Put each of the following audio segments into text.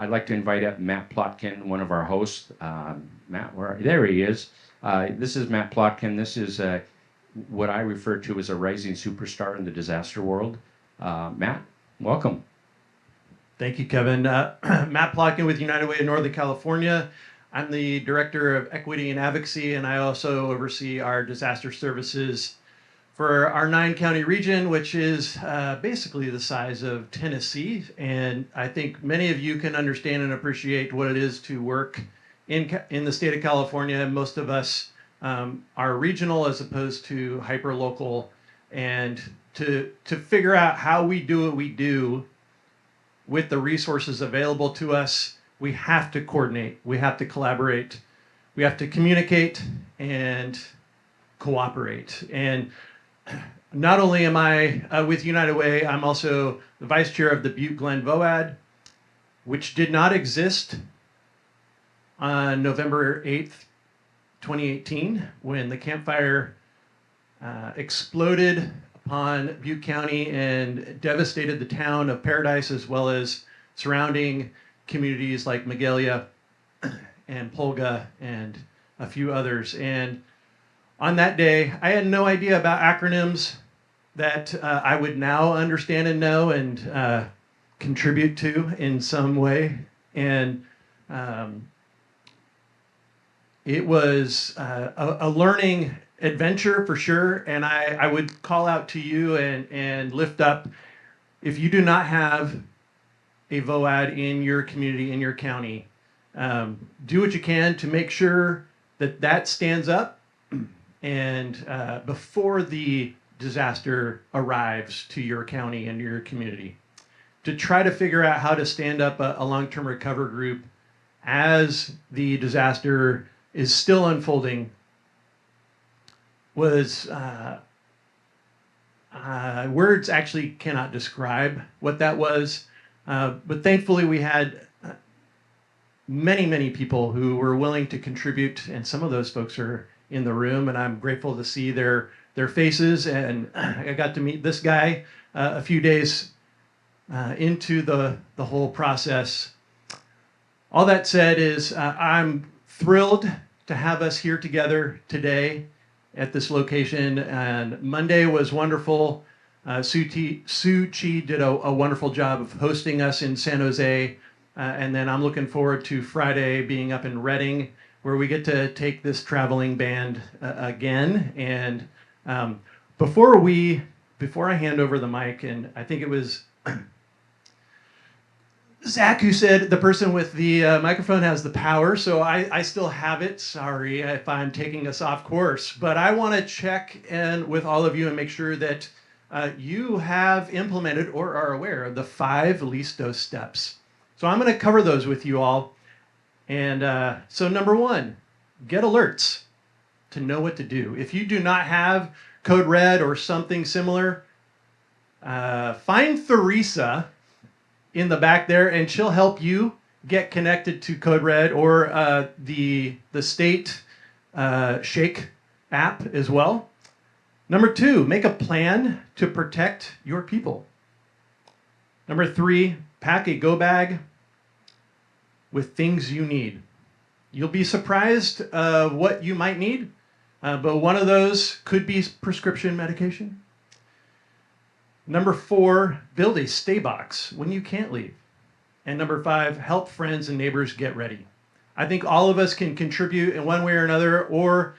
I'd like to invite up Matt Plotkin, one of our hosts. Matt, there he is. This is Matt Plotkin. This is what I refer to as a rising superstar in the disaster world. Matt, welcome. Thank you, Kevin. Matt Plotkin with United Way of Northern California. I'm the Director of Equity and Advocacy, and I also oversee our disaster services for our 9-county region, which is basically the size of Tennessee. And I think many of you can understand and appreciate what it is to work in the state of California. Most of us are regional as opposed to hyper-local. And to figure out how we do what we do with the resources available to us, we have to coordinate, we have to collaborate, we have to communicate and cooperate. And not only am I with United Way, I'm also the vice chair of the Butte Glen VOAD, which did not exist on November 8th, 2018, when the Camp Fire exploded upon Butte County and devastated the town of Paradise, as well as surrounding communities like Magalia and Polga and a few others. And on that day, I had no idea about acronyms that I would now understand and know and contribute to in some way. And it was a learning adventure for sure. And I would call out to you and lift up, if you do not have a VOAD in your community, in your county, do what you can to make sure that that stands up and before the disaster arrives to your county and your community, to try to figure out how to stand up a long-term recovery group as the disaster is still unfolding was words actually cannot describe what that was. But thankfully we had many people who were willing to contribute, and some of those folks are in the room, and I'm grateful to see their faces. And I got to meet this guy a few days into the whole process. All that said is I'm thrilled to have us here together today at this location, and Monday was wonderful. Sue Chi did a wonderful job of hosting us in San Jose, and then I'm looking forward to Friday being up in Redding, where we get to take this traveling band again. And before I hand over the mic, and I think it was Zach who said the person with the microphone has the power, so I still have it. Sorry if I'm taking us off course, but I want to check in with all of you and make sure that you have implemented or are aware of the 5 least dose steps. So I'm going to cover those with you all. And so number 1, get alerts to know what to do. If you do not have Code Red or something similar, find Theresa in the back there, and she'll help you get connected to Code Red or the state Shake app as well. Number 2, make a plan to protect your people. Number 3, pack a go bag with things you need. You'll be surprised what you might need, but one of those could be prescription medication. Number 4, build a stay box when you can't leave. And number 5, help friends and neighbors get ready. I think all of us can contribute in one way or another, or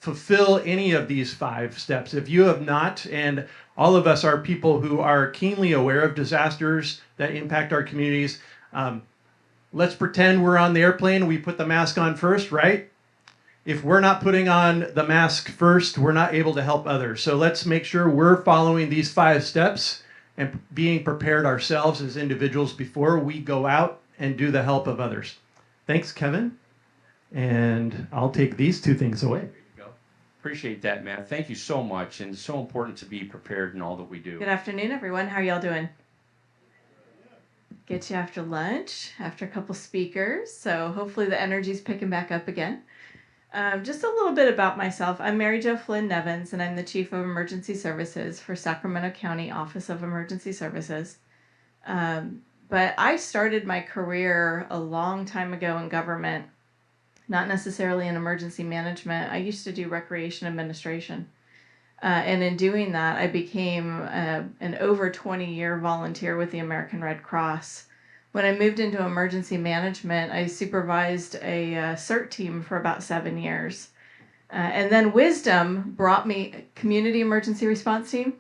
fulfill any of these 5 steps. If you have not, and all of us are people who are keenly aware of disasters that impact our communities, let's pretend we're on the airplane, we put the mask on first, right? If we're not putting on the mask first, we're not able to help others. So let's make sure we're following these 5 steps and being prepared ourselves as individuals before we go out and do the help of others. Thanks, Kevin. And I'll take these 2 things away. There you go. Appreciate that, Matt. Thank you so much. And it's so important to be prepared in all that we do. Good afternoon, everyone. How are y'all doing? Get you after lunch, after a couple speakers. So hopefully the energy's picking back up again. Just a little bit about myself. I'm Mary Jo Flynn Nevins, and I'm the Chief of Emergency Services for Sacramento County Office of Emergency Services. But I started my career a long time ago in government, not necessarily in emergency management. I used to do recreation administration. And in doing that, I became an over 20-year volunteer with the American Red Cross. When I moved into emergency management, I supervised a CERT team for about 7 years. And then Wisdom brought me community emergency response team.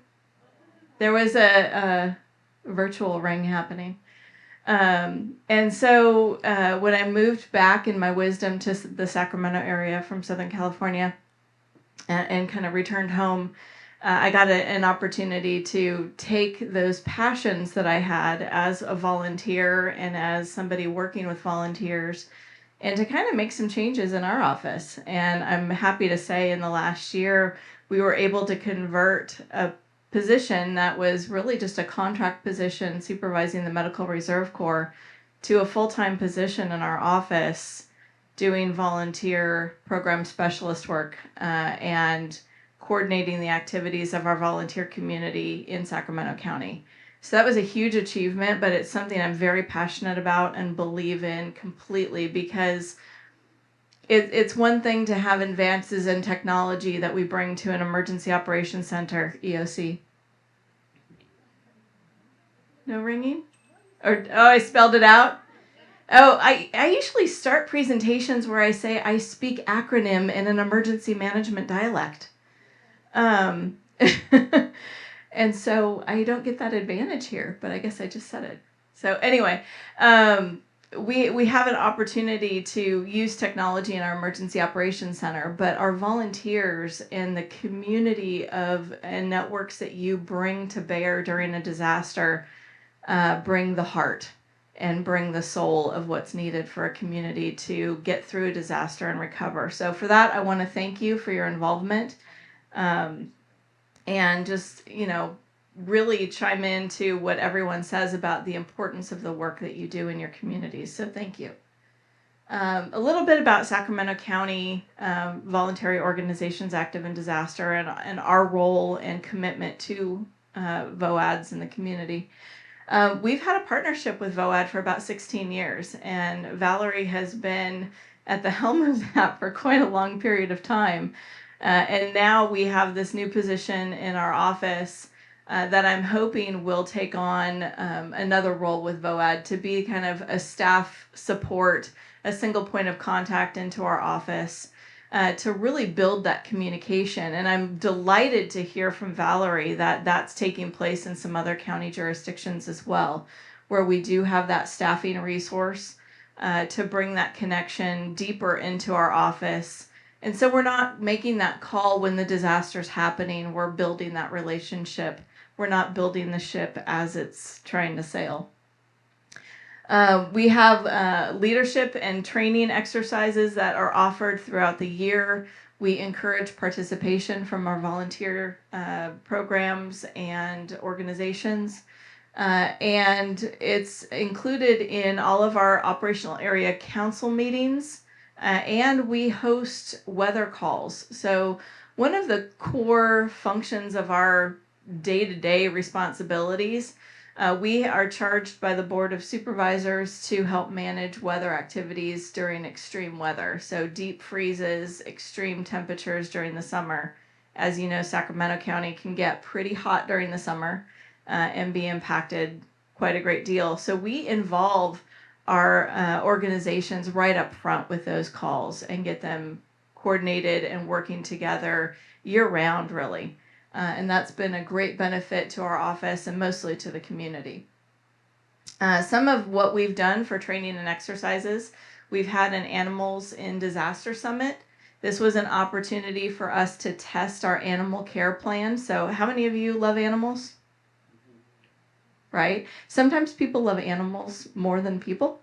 There was a virtual ring happening. And so when I moved back in my Wisdom to the Sacramento area from Southern California and kind of returned home, I got an opportunity to take those passions that I had as a volunteer and as somebody working with volunteers and to kind of make some changes in our office. And I'm happy to say in the last year, we were able to convert a position that was really just a contract position supervising the Medical Reserve Corps to a full-time position in our office doing volunteer program specialist work and coordinating the activities of our volunteer community in Sacramento County. So that was a huge achievement, but it's something I'm very passionate about and believe in completely because it's one thing to have advances in technology that we bring to an emergency operations center, EOC. No ringing? Or I spelled it out? Oh, I usually start presentations where I say I speak acronym in an emergency management dialect. And so I don't get that advantage here, but I guess I just said it. So anyway, we have an opportunity to use technology in our emergency operations center, but our volunteers and the community and networks that you bring to bear during a disaster bring the heart and bring the soul of what's needed for a community to get through a disaster and recover. So for that, I want to thank you for your involvement. And just, really chime into what everyone says about the importance of the work that you do in your communities. So thank you. A little bit about Sacramento County Voluntary Organizations Active in Disaster and our role and commitment to VOADs in the community. We've had a partnership with VOAD for about 16 years, and Valerie has been at the helm of that for quite a long period of time. And now we have this new position in our office that I'm hoping will take on another role with VOAD to be kind of a staff support, a single point of contact into our office to really build that communication. And I'm delighted to hear from Valerie that that's taking place in some other county jurisdictions as well, where we do have that staffing resource to bring that connection deeper into our office. And so we're not making that call when the disaster's happening. We're building that relationship. We're not building the ship as it's trying to sail. We have leadership and training exercises that are offered throughout the year. We encourage participation from our volunteer programs and organizations. And it's included in all of our operational area council meetings. And we host weather calls. So one of the core functions of our day-to-day responsibilities, we are charged by the Board of Supervisors to help manage weather activities during extreme weather. So deep freezes, extreme temperatures during the summer. As you know, Sacramento County can get pretty hot during the summer and be impacted quite a great deal. So we involve our organizations right up front with those calls and get them coordinated and working together year-round, really. And that's been a great benefit to our office and mostly to the community. Some of what we've done for training and exercises, we've had an Animals in Disaster Summit. This was an opportunity for us to test our animal care plan. So how many of you love animals? Right? Sometimes people love animals more than people.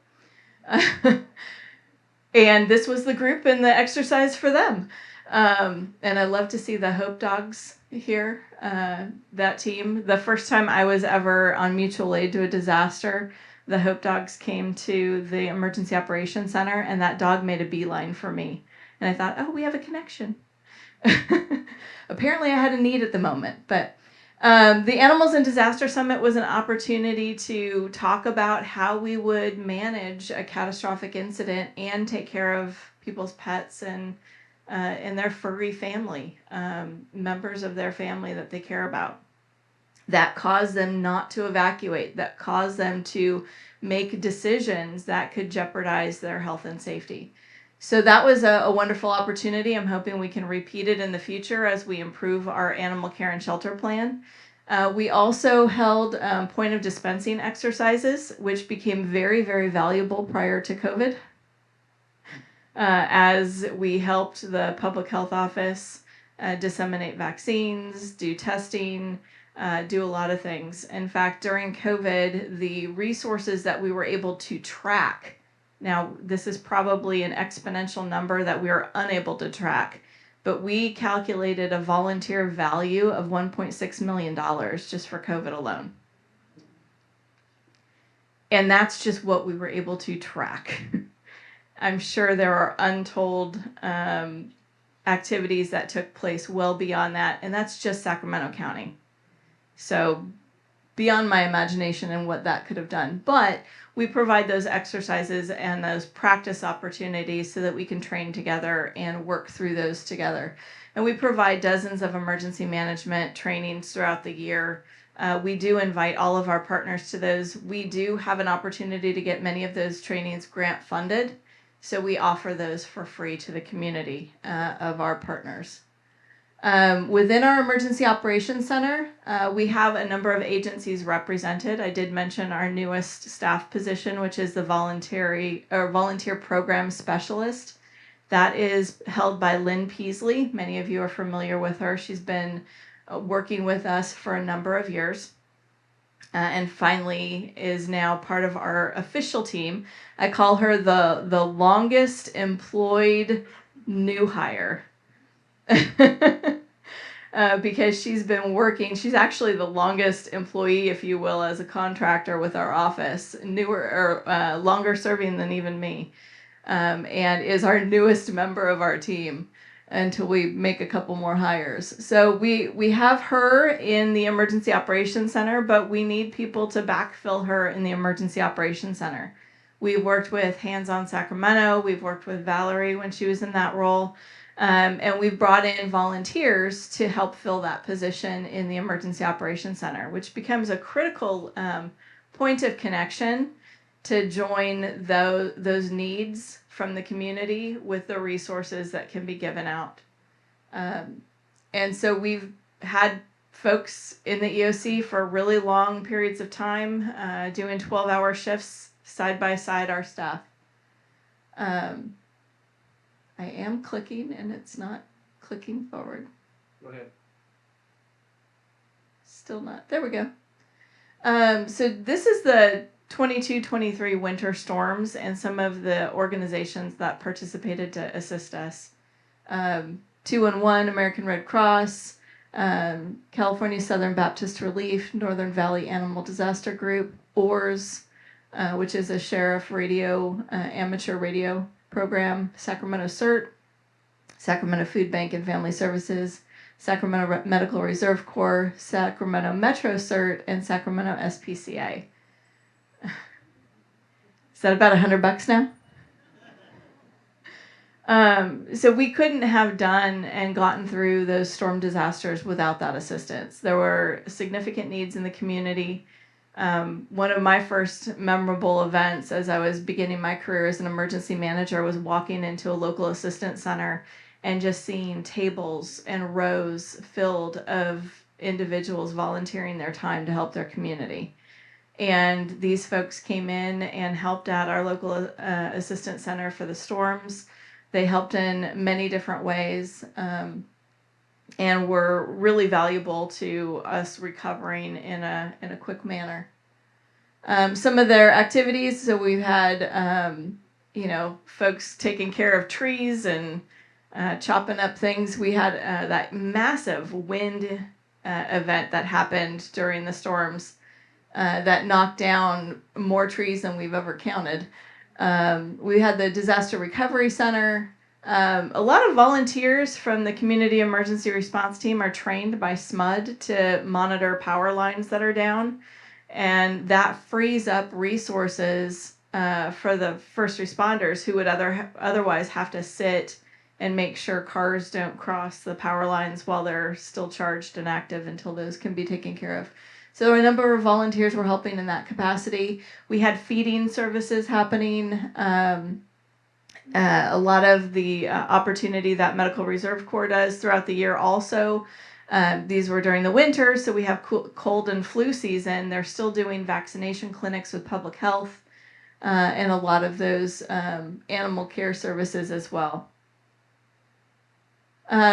And this was the group and the exercise for them. And I love to see the Hope Dogs here, that team. The first time I was ever on mutual aid to a disaster, the Hope Dogs came to the Emergency Operations Center, and that dog made a beeline for me. And I thought, oh, we have a connection. Apparently I had a need at the moment, but The Animals in Disaster Summit was an opportunity to talk about how we would manage a catastrophic incident and take care of people's pets and their furry family, members of their family that they care about, that cause them not to evacuate, that cause them to make decisions that could jeopardize their health and safety. So that was a wonderful opportunity. I'm hoping we can repeat it in the future as we improve our animal care and shelter plan. We also held point of dispensing exercises, which became very, very valuable prior to COVID, as we helped the public health office disseminate vaccines, do testing, do a lot of things. In fact, during COVID, the resources that we were able to track, now this is probably an exponential number that we are unable to track, but we calculated a volunteer value of $1.6 million just for COVID alone. And that's just what we were able to track. I'm sure there are untold activities that took place well beyond that, and that's just Sacramento County. So beyond my imagination and what that could have done. But we provide those exercises and those practice opportunities so that we can train together and work through those together. And we provide dozens of emergency management trainings throughout the year. We do invite all of our partners to those. We do have an opportunity to get many of those trainings grant funded. So we offer those for free to the community of our partners. Within our Emergency Operations Center, we have a number of agencies represented. I did mention our newest staff position, which is the Volunteer Program Specialist. That is held by Lynn Peasley. Many of you are familiar with her. She's been working with us for a number of years. And finally is now part of our official team. I call her the longest employed new hire. Because she's been working, she's actually the longest employee, if you will, as a contractor with our office, longer serving than even me, and is our newest member of our team until we make a couple more hires. So we have her in the Emergency Operations Center, but we need people to backfill her in the Emergency Operations Center. We've worked with Hands on Sacramento, we've worked with Valerie when she was in that role. And we've brought in volunteers to help fill that position in the Emergency Operations Center, which becomes a critical point of connection to join those needs from the community with the resources that can be given out. And so we've had folks in the EOC for really long periods of time doing 12-hour shifts side by side our staff. I am clicking and it's not clicking forward. Go ahead. Still not. There we go. So this is the 22-23 winter storms and some of the organizations that participated to assist us. 211 American Red Cross, California Southern Baptist Relief, Northern Valley Animal Disaster Group, ORS, which is a sheriff radio, amateur radio program, Sacramento CERT, Sacramento Food Bank and Family Services, Sacramento Medical Reserve Corps, Sacramento Metro CERT, and Sacramento SPCA. Is that about $100 now? So we couldn't have done and gotten through those storm disasters without that assistance. There were significant needs in the community. One of my first memorable events as I was beginning my career as an emergency manager was walking into a local assistance center and just seeing tables and rows filled of individuals volunteering their time to help their community. And these folks came in and helped out our local assistance center for the storms. They helped in many different ways. And were really valuable to us recovering in a quick manner. Some of their activities, so we've had, folks taking care of trees and chopping up things. We had that massive wind event that happened during the storms that knocked down more trees than we've ever counted. We had the Disaster Recovery Center. A lot of volunteers from the Community Emergency Response Team are trained by SMUD to monitor power lines that are down, and that frees up resources for the first responders who would otherwise have to sit and make sure cars don't cross the power lines while they're still charged and active until those can be taken care of. So a number of volunteers were helping in that capacity. We had feeding services happening. A lot of the opportunity that Medical Reserve Corps does throughout the year also. These were during the winter, so we have cold and flu season. They're still doing vaccination clinics with public health and a lot of those animal care services as well.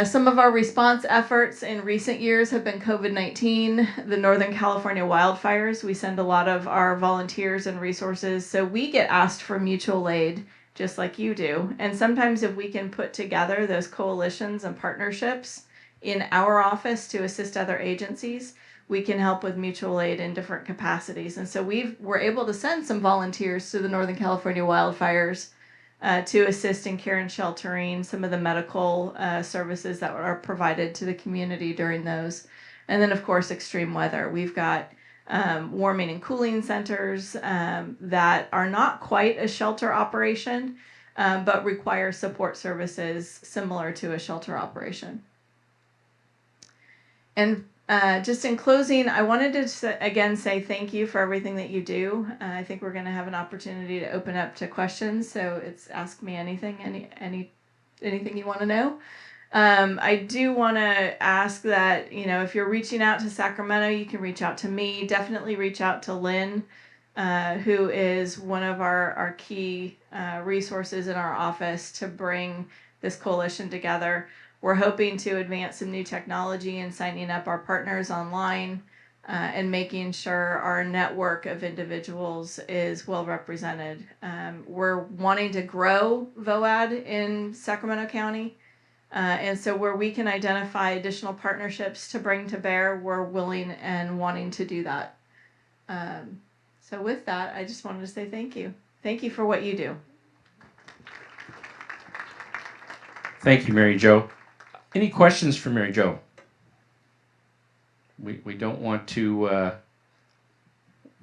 Some of our response efforts in recent years have been COVID-19, the Northern California wildfires. We send a lot of our volunteers and resources, so we get asked for mutual aid just like you do. And sometimes if we can put together those coalitions and partnerships in our office to assist other agencies, we can help with mutual aid in different capacities. And so we're able to send some volunteers to the Northern California wildfires to assist in care and sheltering, some of the medical services that are provided to the community during those. And then, of course, extreme weather. We've got warming and cooling centers that are not quite a shelter operation, but require support services similar to a shelter operation. And just in closing, I wanted to again say thank you for everything that you do. I think we're going to have an opportunity to open up to questions, so it's ask me anything, anything you want to know. I do want to ask that, if you're reaching out to Sacramento, you can reach out to me. Definitely reach out to Lynn, who is one of our key resources in our office to bring this coalition together. We're hoping to advance some new technology and signing up our partners online and making sure our network of individuals is well represented. We're wanting to grow VOAD in Sacramento County. And so where we can identify additional partnerships to bring to bear, we're willing and wanting to do that. So with that, I just wanted to say thank you. Thank you for what you do. Thank you, Mary Jo. Any questions for Mary Jo? We don't want to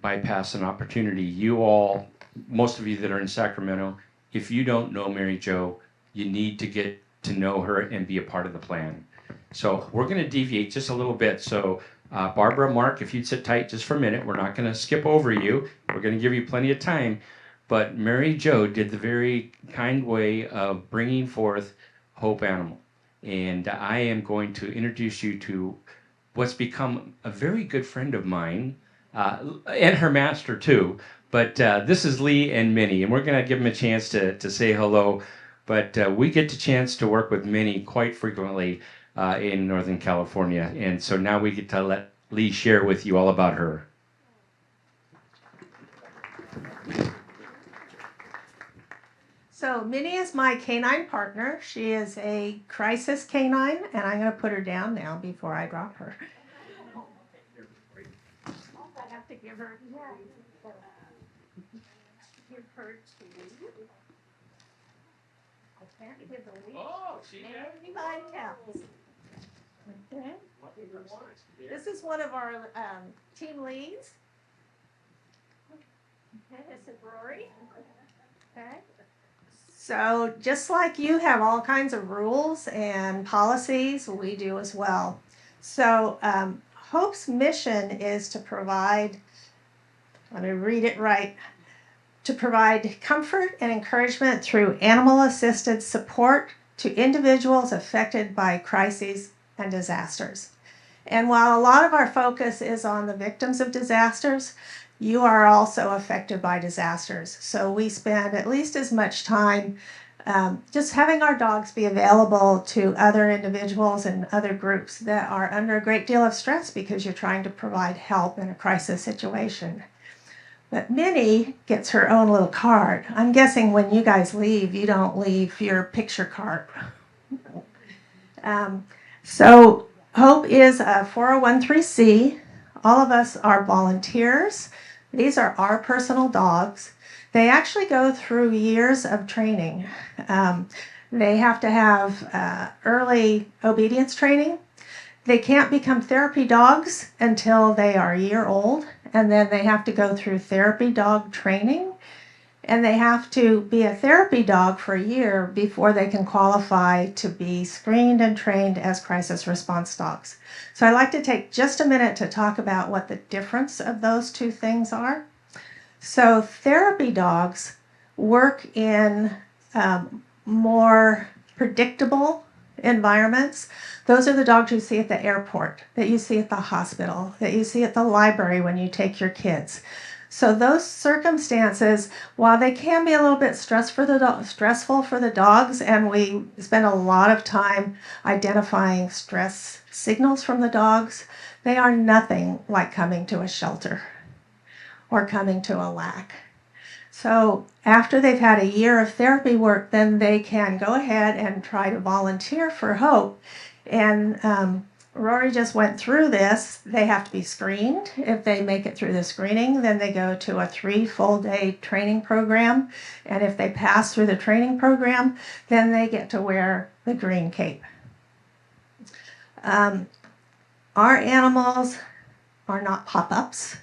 bypass an opportunity. You all, most of you that are in Sacramento, if you don't know Mary Jo, you need to get to know her and be a part of the plan. So we're going to deviate just a little bit. So Barbara, Mark, if you'd sit tight just for a minute, we're not going to skip over you. We're going to give you plenty of time. But Mary Jo did the very kind way of bringing forth Hope Animal. And I am going to introduce you to what's become a very good friend of mine, and her master too. But this is Lee and Minnie, and we're going to give them a chance to say hello. But we get the chance to work with Minnie quite frequently in Northern California. And so now we get to let Lee share with you all about her. So Minnie is my canine partner. She is a crisis canine, and I'm going to put her down now before I drop her. I have to give her to I can't give the leash. Oh, see that? Anybody counts. Okay. This is one of our team leads. Okay, this is Rory. Okay. So just like you have all kinds of rules and policies, we do as well. So Hope's mission is to provide, let me read it right, to provide comfort and encouragement through animal-assisted support to individuals affected by crises and disasters. And while a lot of our focus is on the victims of disasters, you are also affected by disasters. So we spend at least as much time just having our dogs be available to other individuals and other groups that are under a great deal of stress because you're trying to provide help in a crisis situation. But Minnie gets her own little card. I'm guessing when you guys leave, you don't leave your picture card. So Hope is a 401(c). All of us are volunteers. These are our personal dogs. They actually go through years of training. They have to have early obedience training. They can't become therapy dogs until they are a year old, and then they have to go through therapy dog training, and they have to be a therapy dog for a year before they can qualify to be screened and trained as crisis response dogs. So I'd like to take just a minute to talk about what the difference of those two things are. So therapy dogs work in more predictable environments. Those are the dogs you see at the airport, that you see at the hospital, that you see at the library when you take your kids. So those circumstances, while they can be a little bit stressful for the dogs, and we spend a lot of time identifying stress signals from the dogs, they are nothing like coming to a shelter or coming to a LAC. So after they've had a year of therapy work, then they can go ahead and try to volunteer for HOPE. And Rory just went through this. They have to be screened. If they make it through the screening, then they go to a 3 full-day training program. And if they pass through the training program, then they get to wear the green cape. Our animals are not pop-ups.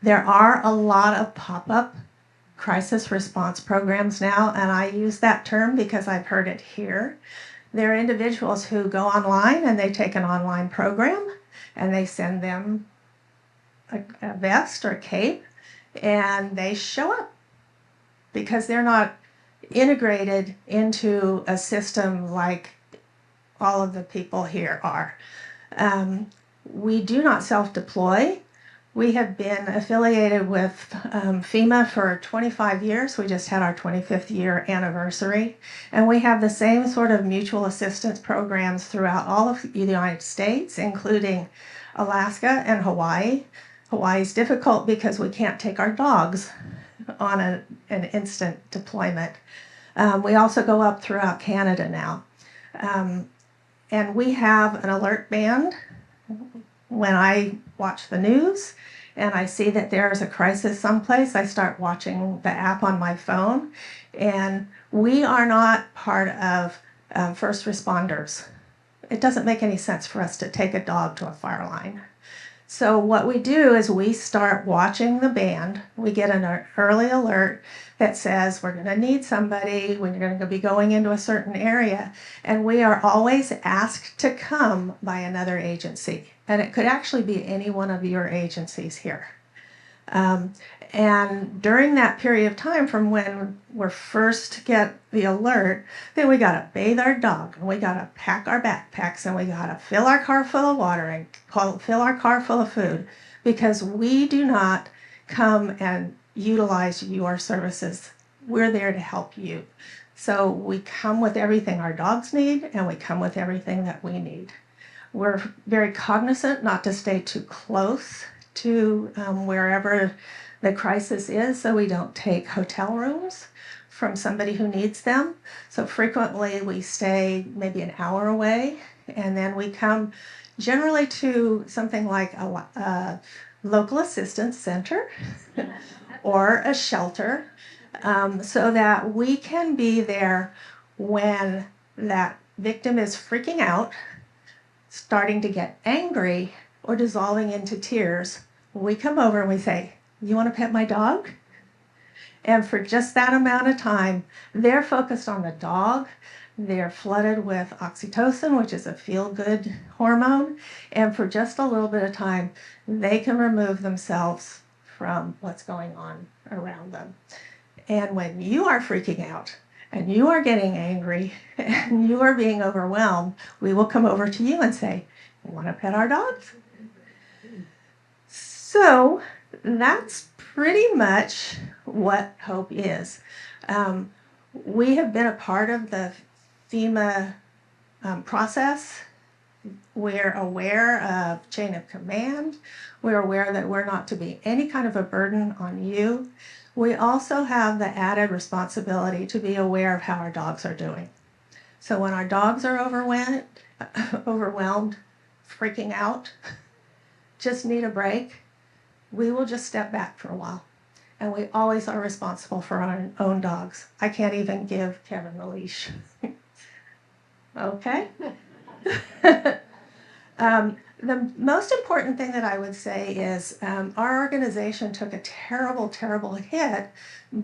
There are a lot of pop-up crisis response programs now, and I use that term because I've heard it here. There are individuals who go online and they take an online program and they send them a vest or a cape and they show up because they're not integrated into a system like all of the people here are. We do not self-deploy. We have been affiliated with FEMA for 25 years. We just had our 25th year anniversary. And we have the same sort of mutual assistance programs throughout all of the United States, including Alaska and Hawaii. Hawaii is difficult because we can't take our dogs on an instant deployment. We also go up throughout Canada now. And we have an alert band. When I watch the news and I see that there is a crisis someplace, I start watching the app on my phone. And we are not part of first responders. It doesn't make any sense for us to take a dog to a fire line. So what we do is we start watching the band. We get an early alert that says we're going to need somebody, we're going to be going into a certain area, and we are always asked to come by another agency. And it could actually be any one of your agencies here. And during that period of time from when we first get the alert, then we got to bathe our dog, and we got to pack our backpacks, and we got to fill our car full of water and fill our car full of food, because we do not come and utilize your services. We're there to help you. So we come with everything our dogs need, and we come with everything that we need. We're very cognizant not to stay too close to wherever the crisis is, so we don't take hotel rooms from somebody who needs them. So frequently we stay maybe an hour away, and then we come generally to something like a local assistance center or a shelter, so that we can be there when that victim is freaking out, starting to get angry, or dissolving into tears. We come over and we say, "You want to pet my dog?" And for just that amount of time, they're focused on the dog. They're flooded with oxytocin, which is a feel-good hormone. And for just a little bit of time, they can remove themselves from what's going on around them. And when you are freaking out and you are getting angry and you are being overwhelmed, we will come over to you and say, "You want to pet our dogs?" So that's pretty much what HOPE is. We have been a part of the FEMA process. We're aware of chain of command. We're aware that we're not to be any kind of a burden on you. We also have the added responsibility to be aware of how our dogs are doing. So when our dogs are overwhelmed, freaking out, just need a break, we will just step back for a while. And we always are responsible for our own dogs. I can't even give Kevin the leash. Okay. The most important thing that I would say is our organization took a terrible, terrible hit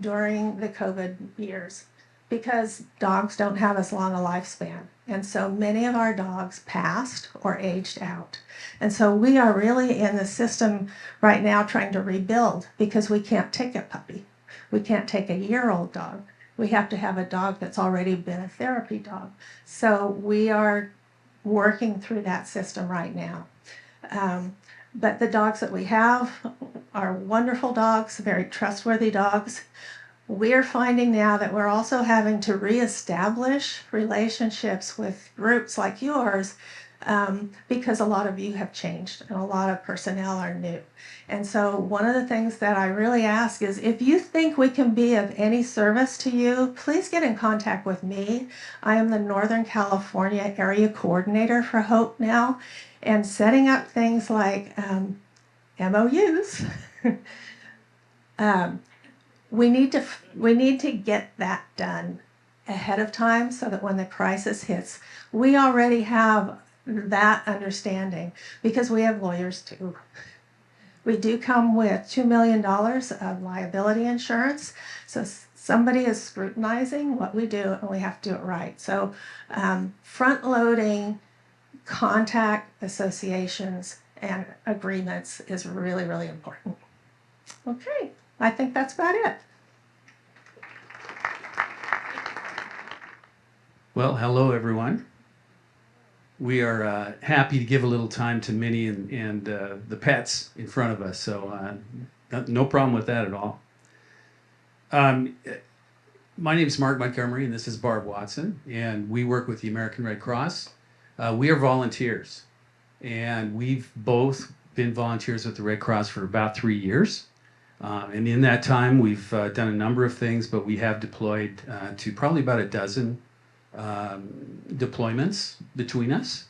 during the COVID years because dogs don't have as long a lifespan. And so many of our dogs passed or aged out. And so we are really in the system right now trying to rebuild because we can't take a puppy. We can't take a year-old dog. We have to have a dog that's already been a therapy dog. So we are working through that system right now. But the dogs that we have are wonderful dogs, very trustworthy dogs. We're finding now that we're also having to reestablish relationships with groups like yours because a lot of you have changed and a lot of personnel are new. And so one of the things that I really ask is if you think we can be of any service to you, please get in contact with me. I am the Northern California Area Coordinator for HOPE now, and setting up things like MOUs. We need to get that done ahead of time so that when the crisis hits, we already have that understanding because we have lawyers too. We do come with $2 million of liability insurance. So somebody is scrutinizing what we do and we have to do it right. So front loading contact associations and agreements is really, really important. Okay, I think that's about it. Well, hello everyone. We are happy to give a little time to Minnie and the pets in front of us, so no problem with that at all. My name is Mark Montgomery, and this is Barb Watson, and we work with the American Red Cross. We are volunteers, and we've both been volunteers with the Red Cross for about 3 years. And in that time, we've done a number of things, but we have deployed to probably about a dozen deployments between us.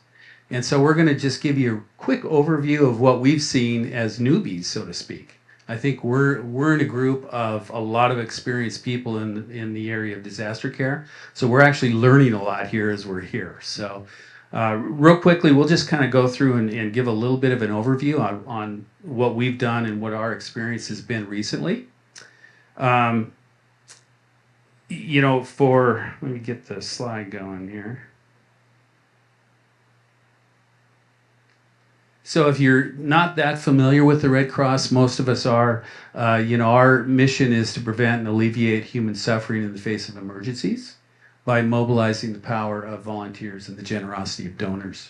And so we're going to just give you a quick overview of what we've seen as newbies, so to speak. I think we're in a group of a lot of experienced people in the area of disaster care. So we're actually learning a lot here as we're here. So real quickly, we'll just kind of go through and give a little bit of an overview on what we've done and what our experience has been recently. You know, let me get the slide going here. So if you're not that familiar with the Red Cross, most of us are, our mission is to prevent and alleviate human suffering in the face of emergencies by mobilizing the power of volunteers and the generosity of donors.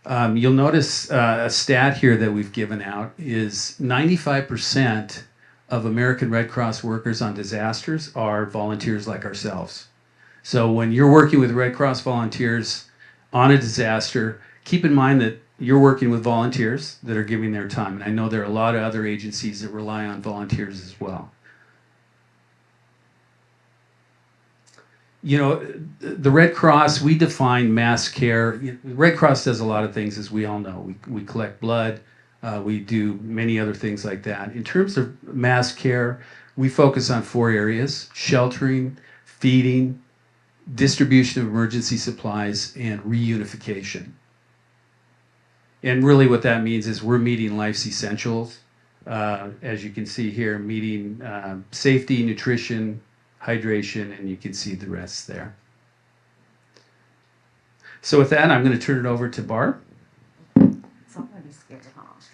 You'll notice a stat here that we've given out is 95% of American Red Cross workers on disasters are volunteers like ourselves. So when you're working with Red Cross volunteers on a disaster, keep in mind that you're working with volunteers that are giving their time. And I know there are a lot of other agencies that rely on volunteers as well. You know, the Red Cross, we define mass care. The Red Cross does a lot of things, as we all know. We collect blood. We do many other things like that. In terms of mass care, we focus on 4 areas: sheltering, feeding, distribution of emergency supplies, and reunification. And really what that means is we're meeting life's essentials. As you can see here, meeting safety, nutrition, hydration, and you can see the rest there. So with that, I'm going to turn it over to Barb.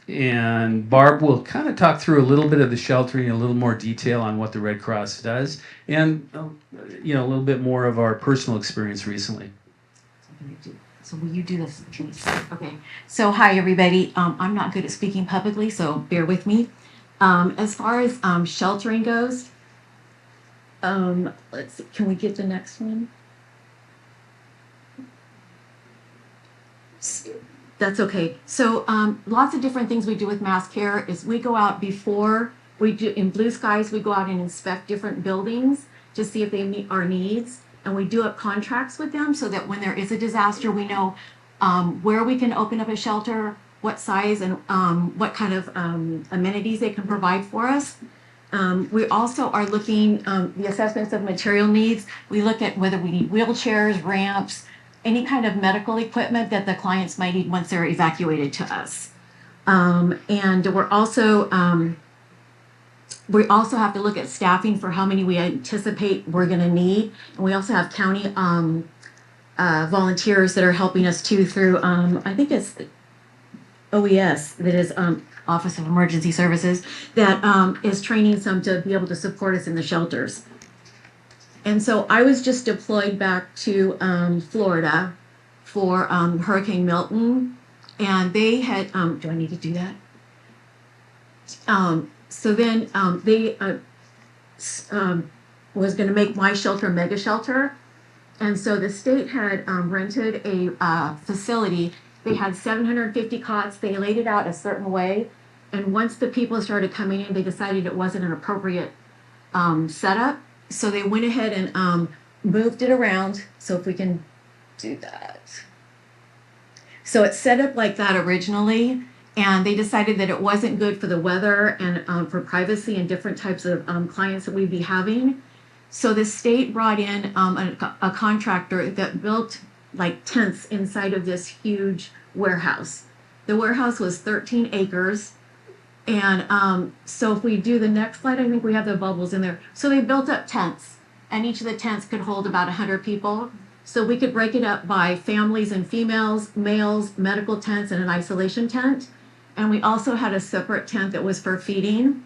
And Barb will kind of talk through a little bit of the sheltering, a little more detail on what the Red Cross does, and a little bit more of our personal experience recently. So will you do this, please? Okay. So hi, everybody. I'm not good at speaking publicly, so bear with me. As far as sheltering goes, let's see. Can we get the next one? That's okay. So lots of different things we do with mass care is we go out before we do in Blue Skies. We go out and inspect different buildings to see if they meet our needs, and we do up contracts with them so that when there is a disaster, we know where we can open up a shelter, what size, and what kind of amenities they can provide for us. We also are looking the assessments of material needs. We look at whether we need wheelchairs, ramps, any kind of medical equipment that the clients might need once they're evacuated to us. And we also have to look at staffing for how many we anticipate we're going to need. And we also have county volunteers that are helping us too through, I think it's OES, that is Office of Emergency Services, that is training some to be able to support us in the shelters. And so I was just deployed back to Florida for Hurricane Milton, and they had, do I need to do that? So then they was going to make my shelter a mega shelter. And so the state had rented a facility. They had 750 cots. They laid it out a certain way. And once the people started coming in, they decided it wasn't an appropriate setup. So they went ahead and moved it around. So if we can do that. So it's set up like that originally. And they decided that it wasn't good for the weather and for privacy and different types of clients that we'd be having. So the state brought in a contractor that built like tents inside of this huge warehouse. The warehouse was 13 acres. And so if we do the next slide, I think we have the bubbles in there. So they built up tents, and each of the tents could hold about 100 people. So we could break it up by families and females, males, medical tents, and an isolation tent. And we also had a separate tent that was for feeding.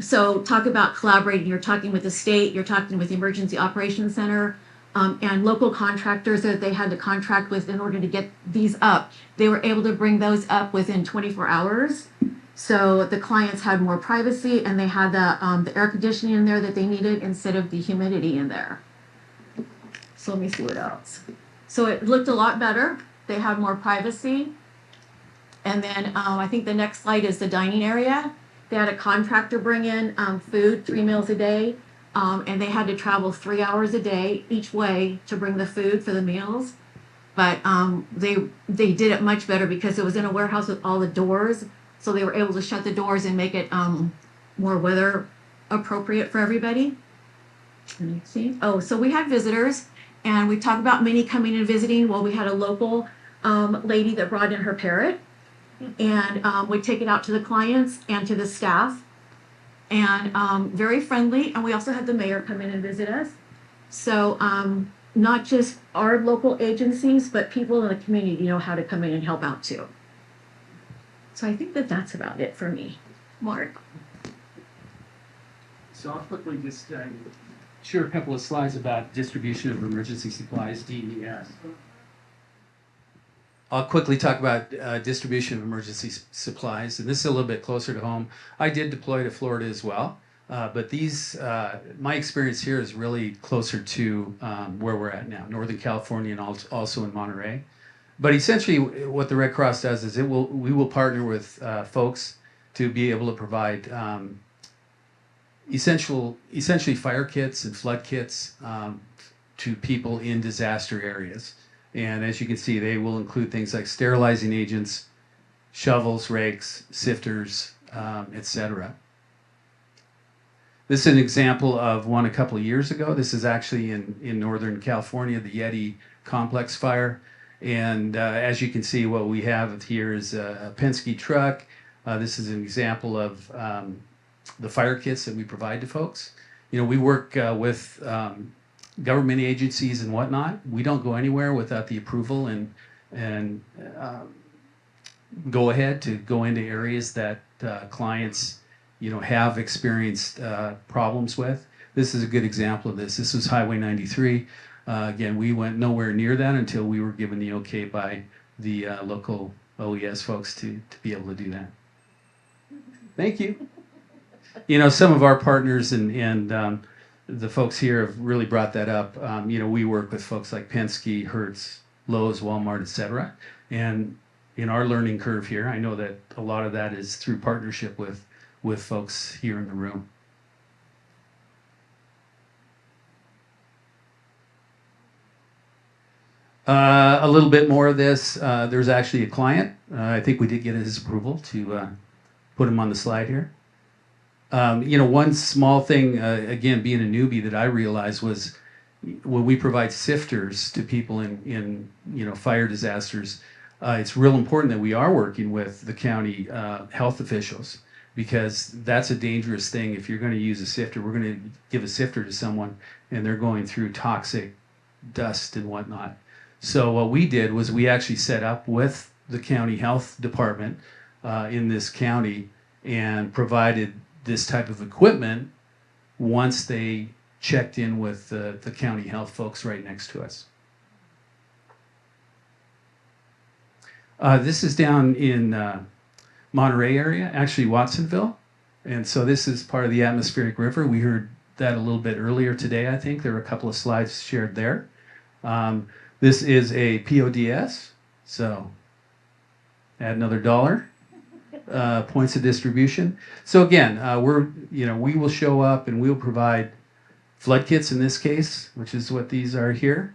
So talk about collaborating. You're talking with the state, you're talking with the Emergency Operations Center, and local contractors that they had to contract with in order to get these up. They were able to bring those up within 24 hours. So the clients had more privacy, and they had the air conditioning in there that they needed instead of the humidity in there. So let me see what else. So it looked a lot better. They had more privacy. And then I think the next slide is the dining area. They had a contractor bring in food 3 meals a day, and they had to travel 3 hours a day each way to bring the food for the meals. But they did it much better because it was in a warehouse with all the doors, so they were able to shut the doors and make it more weather appropriate for everybody. Let me see. Oh, so we had visitors, and we talked about Minnie coming and visiting. Well, we had a local lady that brought in her parrot. And we take it out to the clients and to the staff, and very friendly. And we also had the mayor come in and visit us. So not just our local agencies, but people in the community know how to come in and help out too. So I think that that's about it for me. Mark? So I'll quickly just share a couple of slides about distribution of emergency supplies, DES. I'll quickly talk about distribution of emergency supplies, and this is a little bit closer to home. I did deploy to Florida as well, but my experience here is really closer to where we're at now, Northern California and also in Monterey. But essentially what the Red Cross does is we will partner with folks to be able to provide essentially fire kits and flood kits to people in disaster areas. And as you can see, they will include things like sterilizing agents, shovels, rakes, sifters, etc. This is an example of one a couple of years ago. This is actually in Northern California, the Yeti complex fire. And as you can see, what we have here is a Penske truck. This is an example of the fire kits that we provide to folks. You know, we work with government agencies and whatnot. We don't go anywhere without the approval and go ahead to go into areas that clients, have experienced problems with. This is a good example of this. This was Highway 93. Again, we went nowhere near that until we were given the okay by the local OES folks to be able to do that. Thank you. Some of our partners and the folks here have really brought that up. We work with folks like Penske, Hertz, Lowe's, Walmart, etc. And in our learning curve here, I know that a lot of that is through partnership with folks here in the room. A little bit more of this. There's actually a client. I think we did get his approval to put him on the slide here. One small thing, again, being a newbie that I realized was, when we provide sifters to people in fire disasters, it's real important that we are working with the county health officials, because that's a dangerous thing. If you're going to use a sifter, we're going to give a sifter to someone and they're going through toxic dust and whatnot. So what we did was we actually set up with the county health department in this county and provided this type of equipment once they checked in with the county health folks right next to us. This is down in Monterey area, actually Watsonville. And so this is part of the atmospheric river. We heard that a little bit earlier today, I think. There were a couple of slides shared there. This is a PODS, so add another $1. Points of distribution. So again, we will show up and we'll provide flood kits in this case, which is what these are here.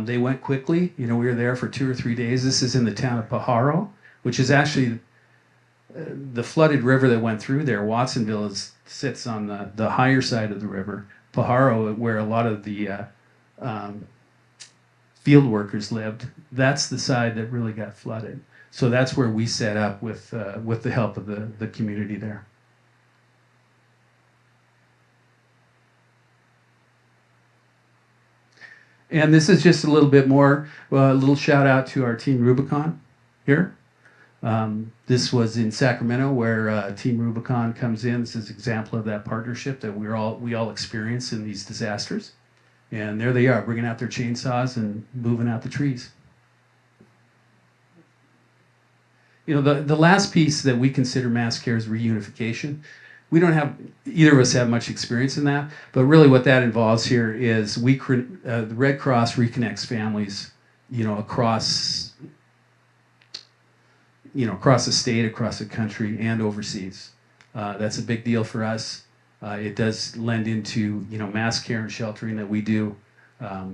They went quickly. We were there for 2 or 3 days. This is in the town of Pajaro, which is actually the flooded river that went through there. Watsonville sits on the higher side of the river. Pajaro, where a lot of the field workers lived, that's the side that really got flooded. So that's where we set up with the help of the community there. And this is just a little bit more, a little shout out to our Team Rubicon here. This was in Sacramento where Team Rubicon comes in. This is an example of that partnership that we all experience in these disasters. And there they are, bringing out their chainsaws and moving out the trees. The last piece that we consider mass care is reunification. We don't have, either of us have much experience in that, but really what that involves here is the Red Cross reconnects families, across the state, across the country, and overseas. That's a big deal for us. It does lend into, mass care and sheltering that we do.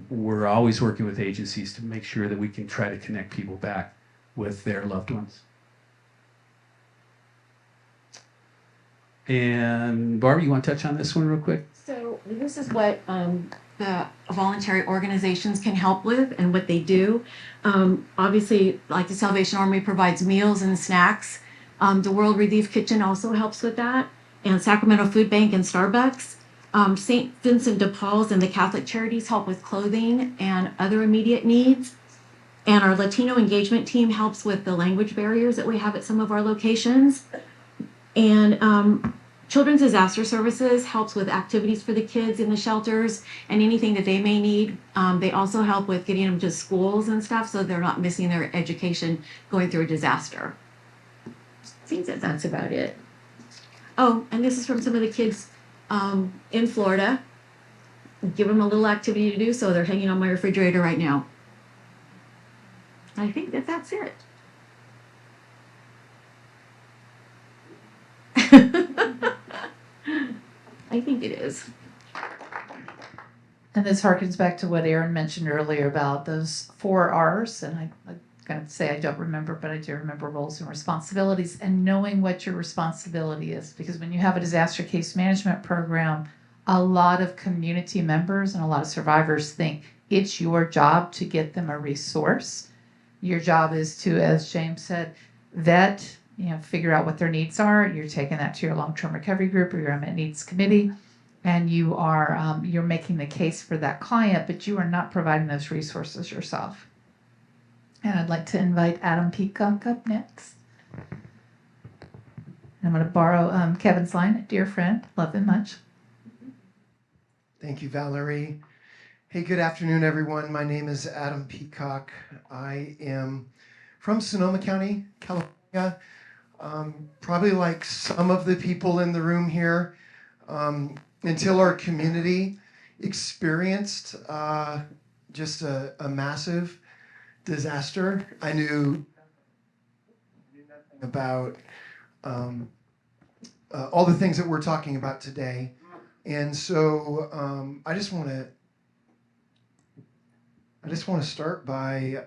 We're always working with agencies to make sure that we can try to connect people back with their loved ones. And Barbie, you want to touch on this one real quick? So this is what the voluntary organizations can help with and what they do. Obviously, like the Salvation Army provides meals and snacks. The World Relief Kitchen also helps with that. And Sacramento Food Bank and Starbucks. St. Vincent de Paul's and the Catholic Charities help with clothing and other immediate needs. And our Latino engagement team helps with the language barriers that we have at some of our locations. And Children's Disaster Services helps with activities for the kids in the shelters and anything that they may need. They also help with getting them to schools and stuff so they're not missing their education going through a disaster. I think that's about it. Oh, and this is from some of the kids in Florida. Give them a little activity to do, so they're hanging on my refrigerator right now. I think that's it. I think it is. And this harkens back to what Aaron mentioned earlier about those 4 R's. And I'm going to say I don't remember, but I do remember roles and responsibilities and knowing what your responsibility is. Because when you have a disaster case management program, a lot of community members and a lot of survivors think it's your job to get them a resource. Your job is to, as James said, vet, figure out what their needs are. You're taking that to your long-term recovery group or your unmet needs committee, and you are you're making the case for that client, but you are not providing those resources yourself. And I'd like to invite Adam Peacock up next. I'm going to borrow Kevin's line, a dear friend, love him much. Thank you, Valerie. Hey, good afternoon, everyone. My name is Adam Peacock. I am from Sonoma County, California. Probably like some of the people in the room here, until our community experienced just a massive disaster. I knew nothing about all the things that we're talking about today. And so I just want to start by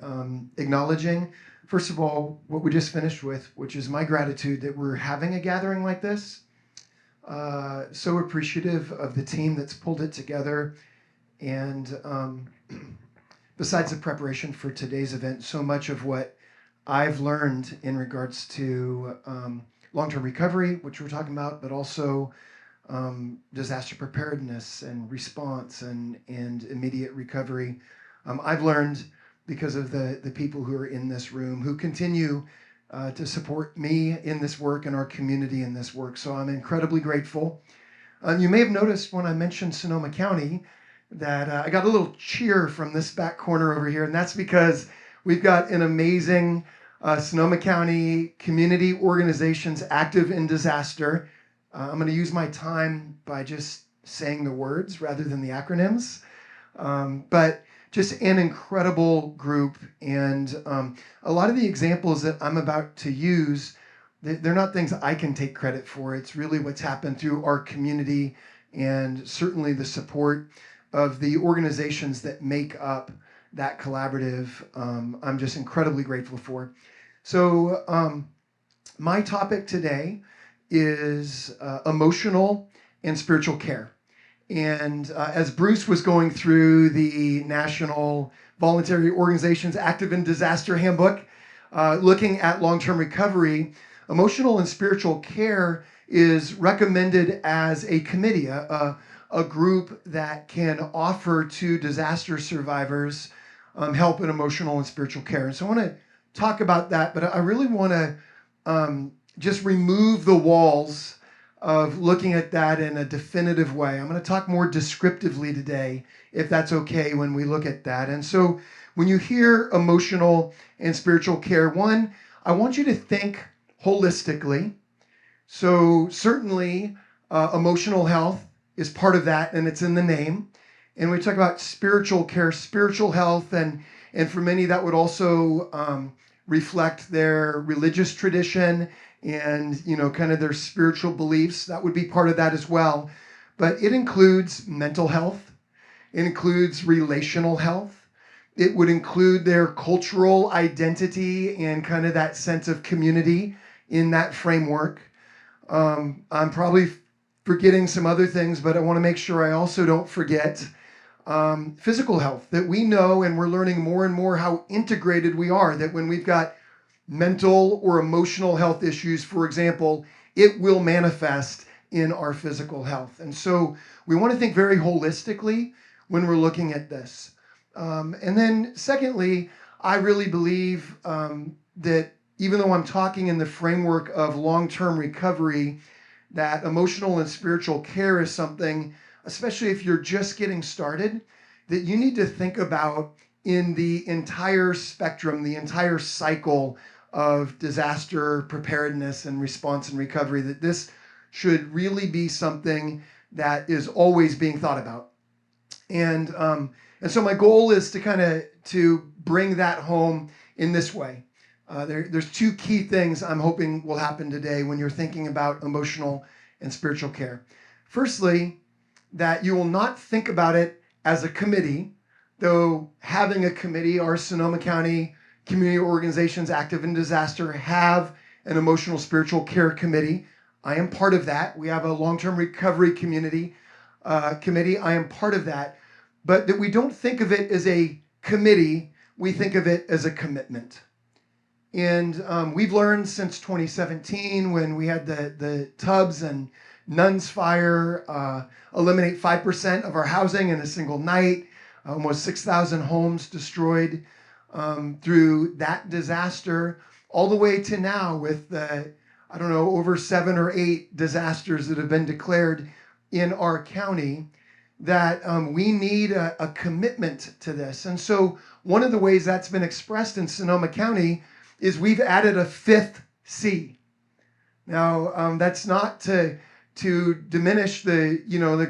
acknowledging, first of all, what we just finished with, which is my gratitude that we're having a gathering like this. So appreciative of the team that's pulled it together. And besides the preparation for today's event, so much of what I've learned in regards to long-term recovery, which we're talking about, but also disaster preparedness and response and immediate recovery, I've learned because of the people who are in this room who continue to support me in this work and our community in this work. So I'm incredibly grateful. You may have noticed when I mentioned Sonoma County that I got a little cheer from this back corner over here, and that's because we've got an amazing Sonoma County Community Organizations Active in Disaster. I'm going to use my time by just saying the words rather than the acronyms. But just an incredible group, and a lot of the examples that I'm about to use, they're not things I can take credit for. It's really what's happened through our community and certainly the support of the organizations that make up that collaborative. I'm just incredibly grateful for. So my topic today is emotional and spiritual care. And as Bruce was going through the National Voluntary Organizations Active in Disaster Handbook, looking at long-term recovery, emotional and spiritual care is recommended as a committee, a group that can offer to disaster survivors help in emotional and spiritual care. And so I want to talk about that, but I really want to just remove the walls of looking at that in a definitive way. I'm going to talk more descriptively today, if that's okay, when we look at that. And so when you hear emotional and spiritual care, one, I want you to think holistically. So certainly emotional health is part of that, and it's in the name. And we talk about spiritual care, spiritual health, and for many that would also reflect their religious tradition and, you know, kind of their spiritual beliefs. That would be part of that as well. But it includes mental health. It includes relational health. It would include their cultural identity and kind of that sense of community in that framework. I'm probably forgetting some other things, but I want to make sure I also don't forget physical health, that we know, and we're learning more and more how integrated we are, that when we've got mental or emotional health issues, for example, it will manifest in our physical health. And so we want to think very holistically when we're looking at this. And then secondly, I really believe that even though I'm talking in the framework of long-term recovery, that emotional and spiritual care is something, especially if you're just getting started, that you need to think about in the entire spectrum, the entire cycle of disaster preparedness and response and recovery, that this should really be something that is always being thought about. And so my goal is to bring that home in this way. There's two key things I'm hoping will happen today when you're thinking about emotional and spiritual care. Firstly, that you will not think about it as a committee, though having a committee, our Sonoma County Community Organizations Active in Disaster have an emotional spiritual care committee. I am part of that. We have a long-term recovery committee. I am part of that. But that we don't think of it as a committee, we think of it as a commitment. And we've learned since 2017, when we had the Tubbs and Nuns fire eliminate 5% of our housing in a single night, almost 6,000 homes destroyed through that disaster, all the way to now with the, over 7 or 8 disasters that have been declared in our county, that we need a commitment to this. And so one of the ways that's been expressed in Sonoma County is we've added a 5th C. Now, that's not to diminish the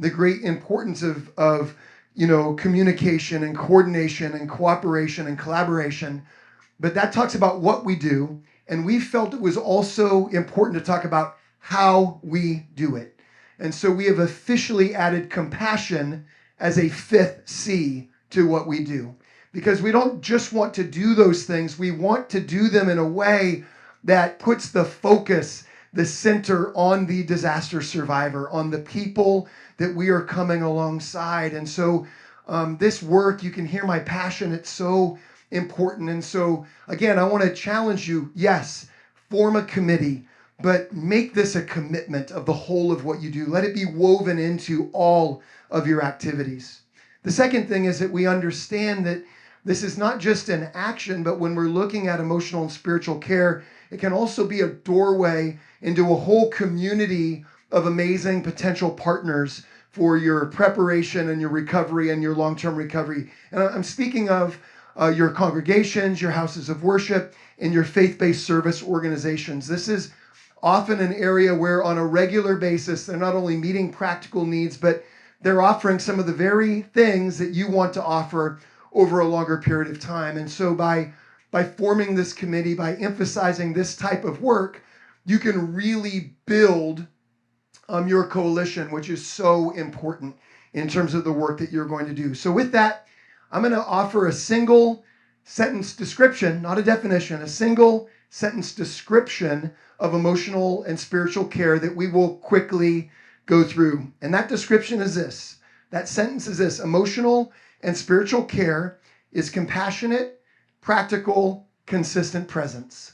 great importance of communication and coordination and cooperation and collaboration, but that talks about what we do, and we felt it was also important to talk about how we do it. And so we have officially added compassion as a 5th C to what we do, because we don't just want to do those things, we want to do them in a way that puts the focus, the center on the disaster survivor, on the people that we are coming alongside. And so this work, you can hear my passion. It's so important. And so, again, I want to challenge you. Yes, form a committee, but make this a commitment of the whole of what you do. Let it be woven into all of your activities. The second thing is that we understand that this is not just an action, but when we're looking at emotional and spiritual care, it can also be a doorway into a whole community of amazing potential partners for your preparation and your recovery and your long-term recovery. And I'm speaking of your congregations, your houses of worship, and your faith-based service organizations. This is often an area where on a regular basis, they're not only meeting practical needs, but they're offering some of the very things that you want to offer over a longer period of time. And so by forming this committee, by emphasizing this type of work, you can really build your coalition, which is so important in terms of the work that you're going to do. So with that, I'm going to offer a single sentence description, not a definition, a single sentence description of emotional and spiritual care that we will quickly go through. And that description is this. That sentence is this: emotional and spiritual care is compassionate, practical, consistent presence.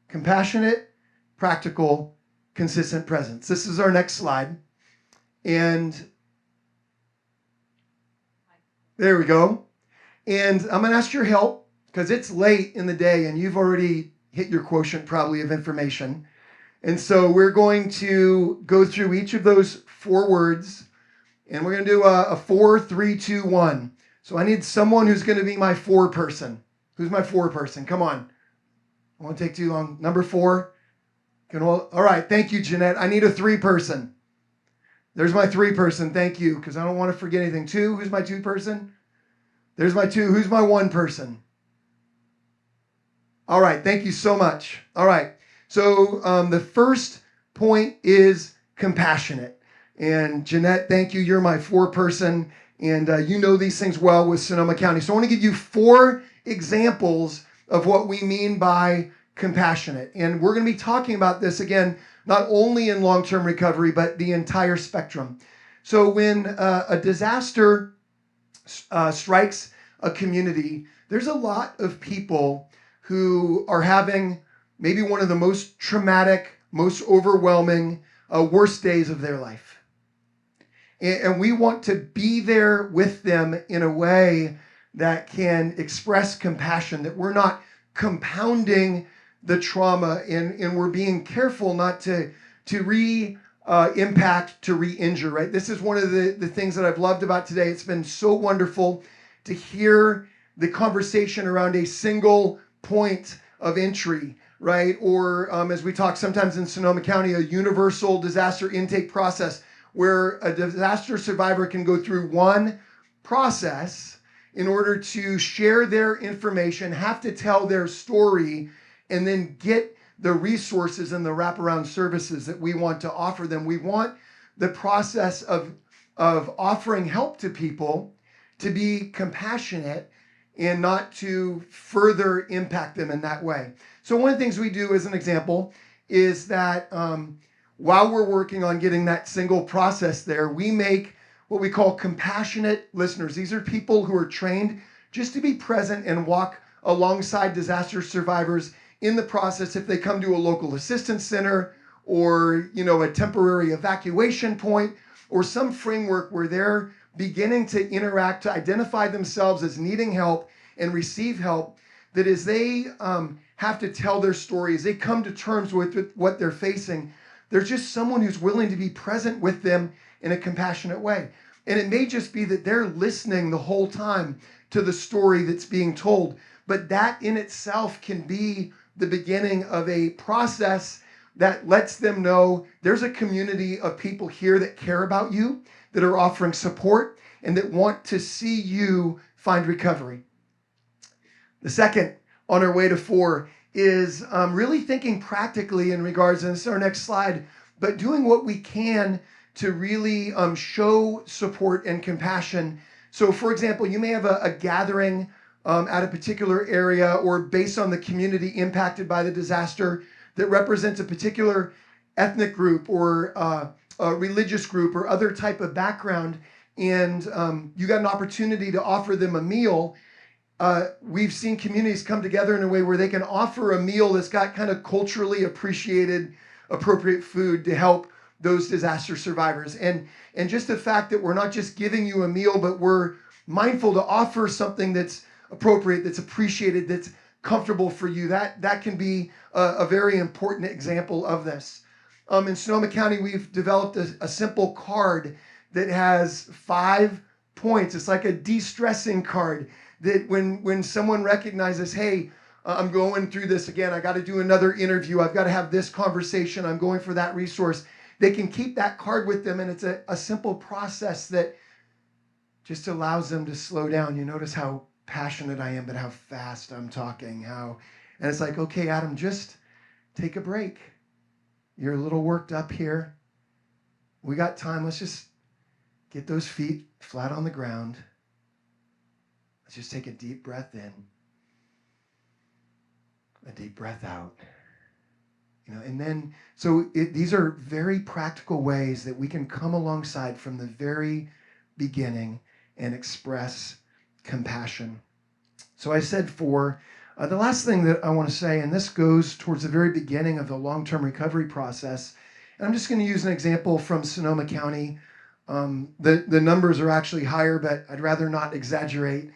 Compassionate, practical, consistent presence. This is our next slide. And there we go. And I'm going to ask your help because it's late in the day and you've already hit your quotient probably of information. And so we're going to go through each of those 4 words, and we're going to do a 4, 3, 2, 1. So I need someone who's going to be my 4 person. Who's my 4 person? Come on. I won't take too long. Number 4. All right. Thank you, Jeanette. I need a 3 person. There's my 3 person. Thank you, because I don't want to forget anything. 2. Who's my 2 person? There's my 2. Who's my 1 person? All right. Thank you so much. All right. So the first point is compassionate. And Jeanette, thank you. You're my 4 person. And you know these things well with Sonoma County. So I want to give you 4 examples of what we mean by compassionate. And we're going to be talking about this again, not only in long-term recovery, but the entire spectrum. So when a disaster strikes a community, there's a lot of people who are having maybe one of the most traumatic, most overwhelming, worst days of their life. And we want to be there with them in a way that can express compassion, that we're not compounding the trauma and we're being careful not to impact, to re-injure, right? This is one of the things that I've loved about today. It's been so wonderful to hear the conversation around a single point of entry, right? Or as we talk sometimes in Sonoma County, a universal disaster intake process where a disaster survivor can go through one process in order to share their information, have to tell their story, and then get the resources and the wraparound services that we want to offer them. We want the process of offering help to people to be compassionate and not to further impact them in that way. So one of the things we do as an example is that while we're working on getting that single process there, we make what we call compassionate listeners. These are people who are trained just to be present and walk alongside disaster survivors in the process if they come to a local assistance center or, a temporary evacuation point or some framework where they're beginning to interact, to identify themselves as needing help and receive help, that as they have to tell their story, as they come to terms with what they're facing, there's just someone who's willing to be present with them in a compassionate way. And it may just be that they're listening the whole time to the story that's being told, but that in itself can be the beginning of a process that lets them know there's a community of people here that care about you, that are offering support, and that want to see you find recovery. The second, on our way to 4, is really thinking practically in regards, and this is our next slide, but doing what we can to really show support and compassion. So for example, you may have a gathering at a particular area or based on the community impacted by the disaster, that represents a particular ethnic group or a religious group or other type of background, and you got an opportunity to offer them a meal, we've seen communities come together in a way where they can offer a meal that's got kind of culturally appreciated, appropriate food to help those disaster survivors. And just the fact that we're not just giving you a meal, but we're mindful to offer something that's appropriate, that's appreciated, that's comfortable for you, that can be a very important example of this. In Sonoma County, we've developed a simple card that has 5 points. It's like a de-stressing card that when someone recognizes, hey, I'm going through this again, I got to do another interview, I've got to have this conversation, I'm going for that resource, they can keep that card with them, and it's a simple process that just allows them to slow down. You notice how passionate I am, but how fast I'm talking, and it's like, okay, Adam, just take a break. You're a little worked up here. We got time. Let's just get those feet flat on the ground. Let's just take a deep breath in, a deep breath out. And then, these are very practical ways that we can come alongside from the very beginning and express compassion. So I said 4. The last thing that I want to say, and this goes towards the very beginning of the long-term recovery process, and I'm just going to use an example from Sonoma County. The numbers are actually higher, but I'd rather not exaggerate.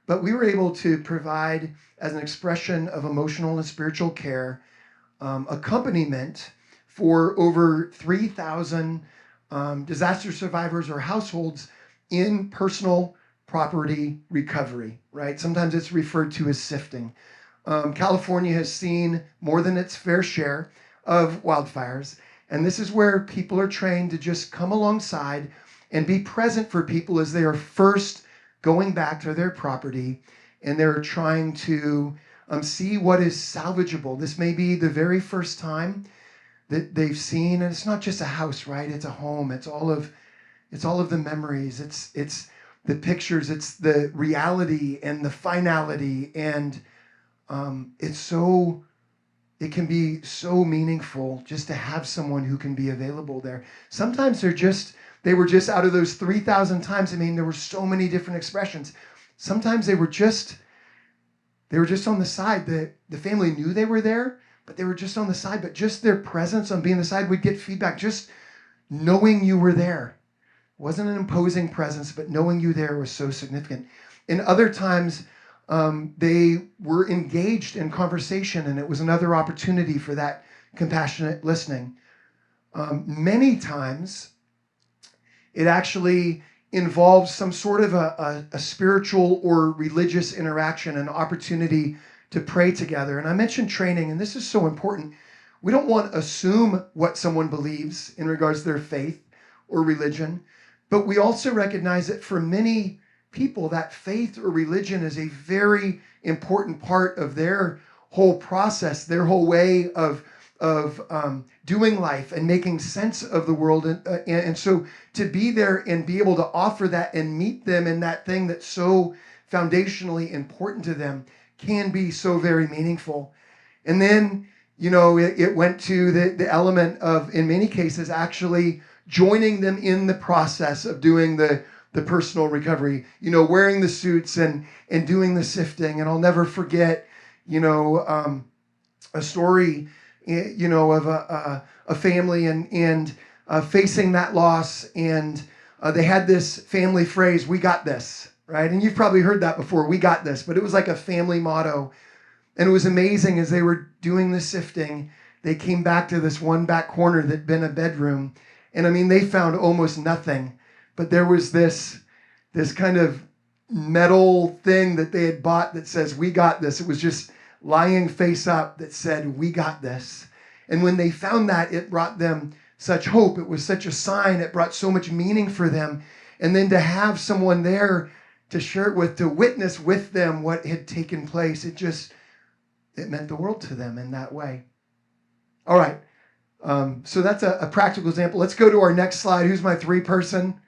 But we were able to provide, as an expression of emotional and spiritual care, accompaniment for over 3,000 disaster survivors or households in personal property recovery, right? Sometimes it's referred to as sifting. California has seen more than its fair share of wildfires, and this is where people are trained to just come alongside and be present for people as they are first going back to their property, and they're trying to see what is salvageable. This may be the very first time that they've seen, and it's not just a house, right? It's a home. It's all of the memories. It's the pictures. It's the reality and the finality, and it can be so meaningful just to have someone who can be available there. Sometimes they were just out of those 3,000 times. I mean, there were so many different expressions. Sometimes they were just on the side. The family knew they were there, but they were just on the side. But just their presence on being on the side would get feedback. Just knowing you were there. It wasn't an imposing presence, but knowing you there was so significant. And other times, they were engaged in conversation, and it was another opportunity for that compassionate listening. Many times, it actually involves some sort of a spiritual or religious interaction, an opportunity to pray together. And I mentioned training, and this is so important. We don't want to assume what someone believes in regards to their faith or religion, but we also recognize that for many people, that faith or religion is a very important part of their whole process, their whole way of doing life and making sense of the world. And so to be there and be able to offer that and meet them in that thing that's so foundationally important to them can be so very meaningful. And then, it went to the element of, in many cases, actually joining them in the process of doing the personal recovery, wearing the suits and doing the sifting. And I'll never forget, a story, of a family and facing that loss. And they had this family phrase, "We got this," right? And you've probably heard that before, "We got this," but it was like a family motto. And it was amazing as they were doing the sifting, they came back to this one back corner that'd been a bedroom. And I mean, they found almost nothing, but there was this kind of metal thing that they had bought that says, "We got this." It was just lying face up that said, "We got this." And when they found that, it brought them such hope. It was such a sign. It brought so much meaning for them. And then to have someone there to share it with, to witness with them what had taken place, it meant the world to them in that way. All right. So that's a practical example. Let's go to our next slide. Who's my 3 person?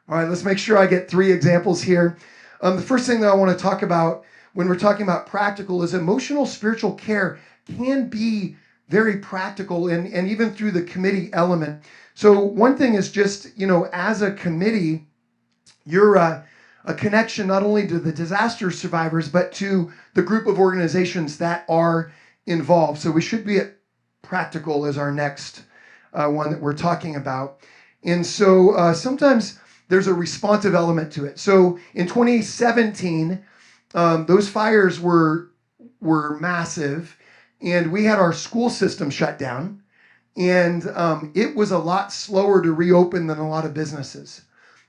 All right, let's make sure I get 3 examples here. The first thing that I want to talk about when we're talking about practical is emotional spiritual care can be very practical, and even through the committee element. So one thing is just, as a committee, you're a connection not only to the disaster survivors, but to the group of organizations that are involved. So we should be at practical as our next one that we're talking about. And so sometimes there's a responsive element to it. So in 2017, those fires were massive, and we had our school system shut down, and it was a lot slower to reopen than a lot of businesses.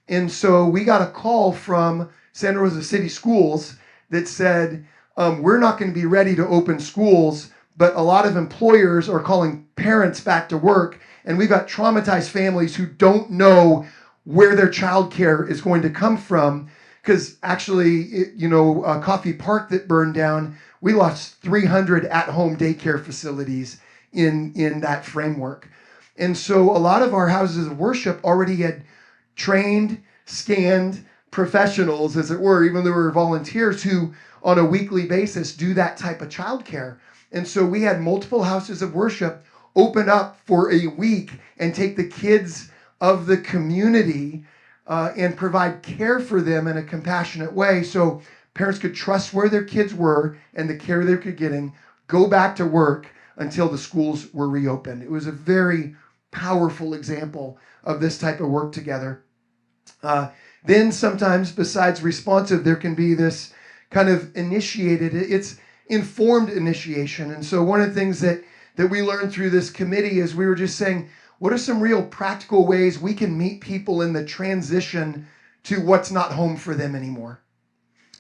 And so we got a call from Santa Rosa City Schools that said, we're not going to be ready to open schools, but a lot of employers are calling parents back to work, and we've got traumatized families who don't know where their child care is going to come from, because actually, Coffee Park that burned down, we lost 300 at-home daycare facilities in that framework. And so a lot of our houses of worship already had trained, scanned professionals, as it were, even though we were volunteers, who on a weekly basis do that type of childcare. And so we had multiple houses of worship open up for a week and take the kids of the community and provide care for them in a compassionate way, so parents could trust where their kids were and the care they were getting, go back to work until the schools were reopened. It was a very powerful example of this type of work together. Then sometimes, besides responsive, there can be this kind of initiated, it's informed initiation. And so one of the things that we learned through this committee is we were just saying, what are some real practical ways we can meet people in the transition to what's not home for them anymore?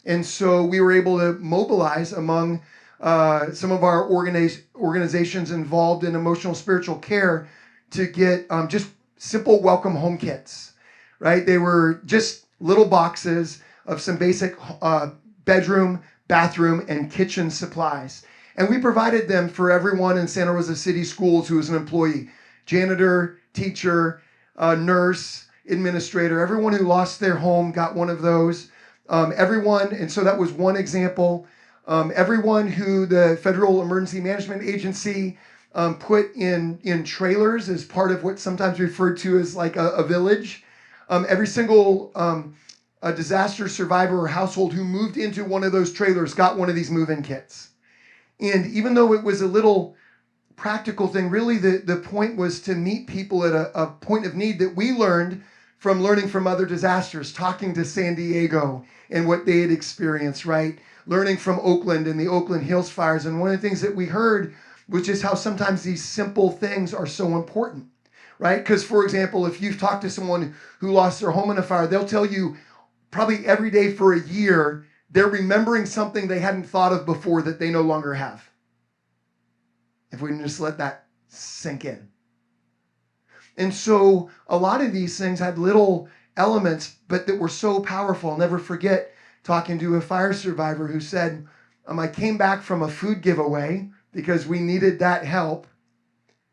And so we were able to mobilize among some of our organizations involved in emotional spiritual care to get just simple welcome home kits, right? They were just little boxes of some basic bedroom, bathroom, and kitchen supplies. And we provided them for everyone in Santa Rosa City Schools who was an employee, janitor, teacher, nurse, administrator, everyone who lost their home got one of those. Everyone, and so that was one example. Everyone who the Federal Emergency Management Agency put in trailers as part of what's sometimes referred to as like a village. Every single a disaster survivor or household who moved into one of those trailers got one of these move-in kits. And even though it was a little practical thing, really the point was to meet people at a point of need that we learned from learning from other disasters, talking to San Diego and what they had experienced, right? Learning from Oakland and the Oakland Hills fires. And one of the things that we heard was just how sometimes these simple things are so important, right? Because, for example, if you've talked to someone who lost their home in a fire, they'll tell you probably every day for a year, they're remembering something they hadn't thought of before that they no longer have. If we can just let that sink in. And so a lot of these things had little elements, but that were so powerful. I'll never forget talking to a fire survivor who said, I came back from a food giveaway because we needed that help.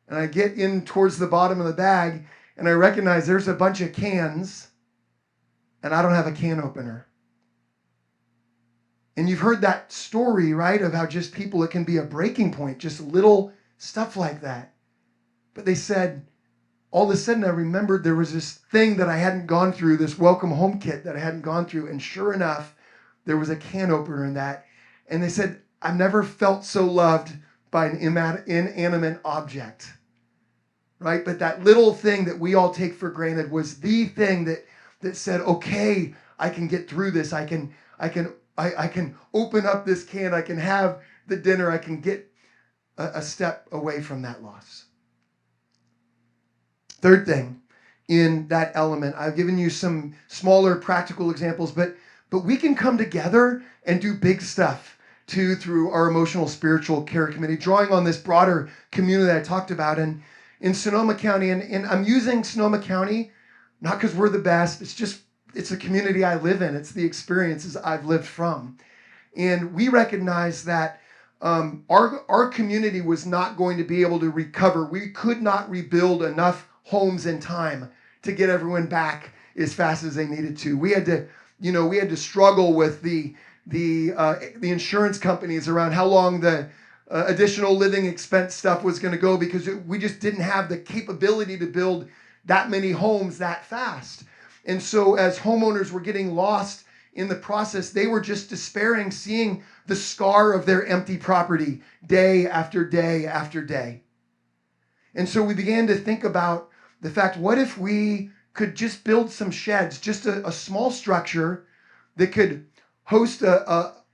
And I get in towards the bottom of the bag and I recognize there's a bunch of cans and I don't have a can opener. And you've heard that story, right, of how just people, it can be a breaking point, just little stuff like that. But they said, all of a sudden I remembered there was this thing that I hadn't gone through, this welcome home kit that I hadn't gone through. And sure enough, there was a can opener in that. And they said, I've never felt so loved by an inanimate object, right? But that little thing that we all take for granted was the thing that said, okay, I can get through this. I can open up this can. I can have the dinner. I can get a step away from that loss. Third thing in that element, I've given you some smaller practical examples, but we can come together and do big stuff too through our emotional spiritual care committee, drawing on this broader community that I talked about. And in Sonoma County, and I'm using Sonoma County not because we're the best, it's a community I live in. It's the experiences I've lived from. And we recognize that our community was not going to be able to recover. We could not rebuild enough homes in time to get everyone back as fast as they needed to. We had to struggle with the insurance companies around how long the additional living expense stuff was going to go, because we just didn't have the capability to build that many homes that fast. And so as homeowners were getting lost in the process, they were just despairing, seeing the scar of their empty property day after day after day. And so we began to think about the fact, what if we could just build some sheds, just a small structure that could host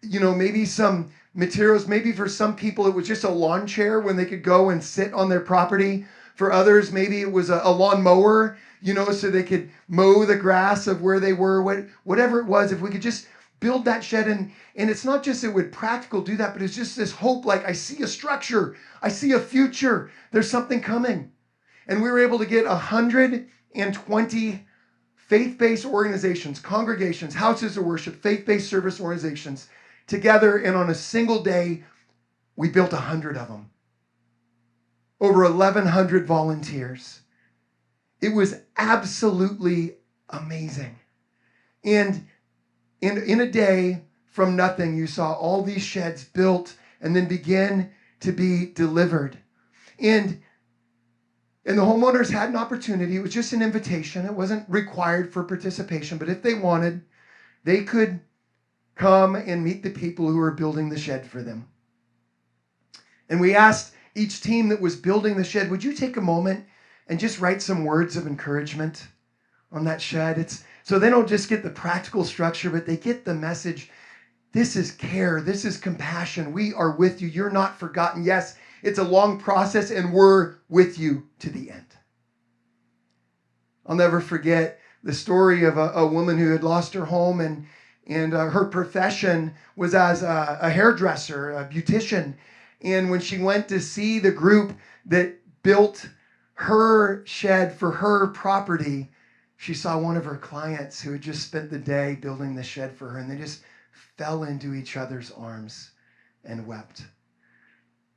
maybe some materials. Maybe for some people it was just a lawn chair when they could go and sit on their property. For others, maybe it was a lawn mower, so they could mow the grass of where they were. Whatever it was, if we could just build that shed, and it's not just it would practical do that, but it's just this hope, like, I see a structure, I see a future, there's something coming. And we were able to get 120 faith-based organizations, congregations, houses of worship, faith-based service organizations together, and on a single day, we built 100 of them. Over 1,100 volunteers. It was absolutely amazing. And in a day, from nothing, you saw all these sheds built and then begin to be delivered. And the homeowners had an opportunity. It was just an invitation. It wasn't required for participation, but if they wanted, they could come and meet the people who were building the shed for them. And we asked each team that was building the shed, would you take a moment and just write some words of encouragement on that shed? So they don't just get the practical structure, but they get the message. This is care. This is compassion. We are with you. You're not forgotten. Yes, it's a long process, and we're with you to the end. I'll never forget the story of a woman who had lost her home, and her profession was as a hairdresser, a beautician. And when she went to see the group that built her shed for her property, she saw one of her clients who had just spent the day building the shed for her, and they just fell into each other's arms and wept.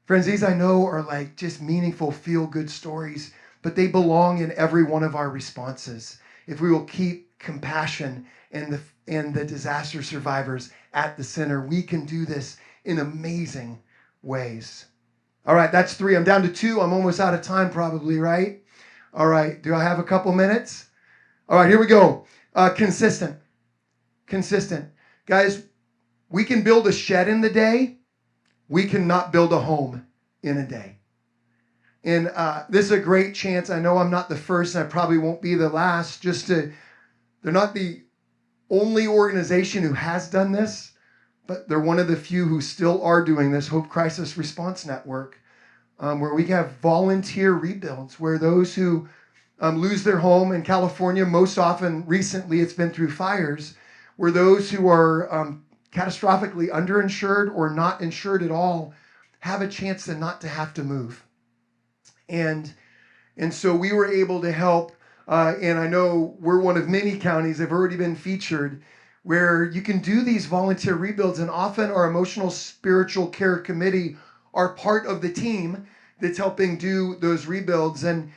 Friends, these I know are like just meaningful, feel-good stories, but they belong in every one of our responses. If we will keep compassion and the disaster survivors at the center, we can do this in amazing ways. All right, that's 3. I'm down to 2. I'm almost out of time probably, right? All right, do I have a couple minutes? All right, here we go. Consistent. Guys, we can build a shed in the day. We cannot build a home in a day. And this is a great chance. I know I'm not the first, and I probably won't be the last. They're not the only organization who has done this, but they're one of the few who still are doing this, Hope Crisis Response Network, where we have volunteer rebuilds, where those who lose their home in California, most often recently it's been through fires, where those who are catastrophically underinsured or not insured at all have a chance to not to have to move. And so we were able to help, and I know we're one of many counties that have already been featured, where you can do these volunteer rebuilds, and often our emotional spiritual care committee are part of the team that's helping do those rebuilds. And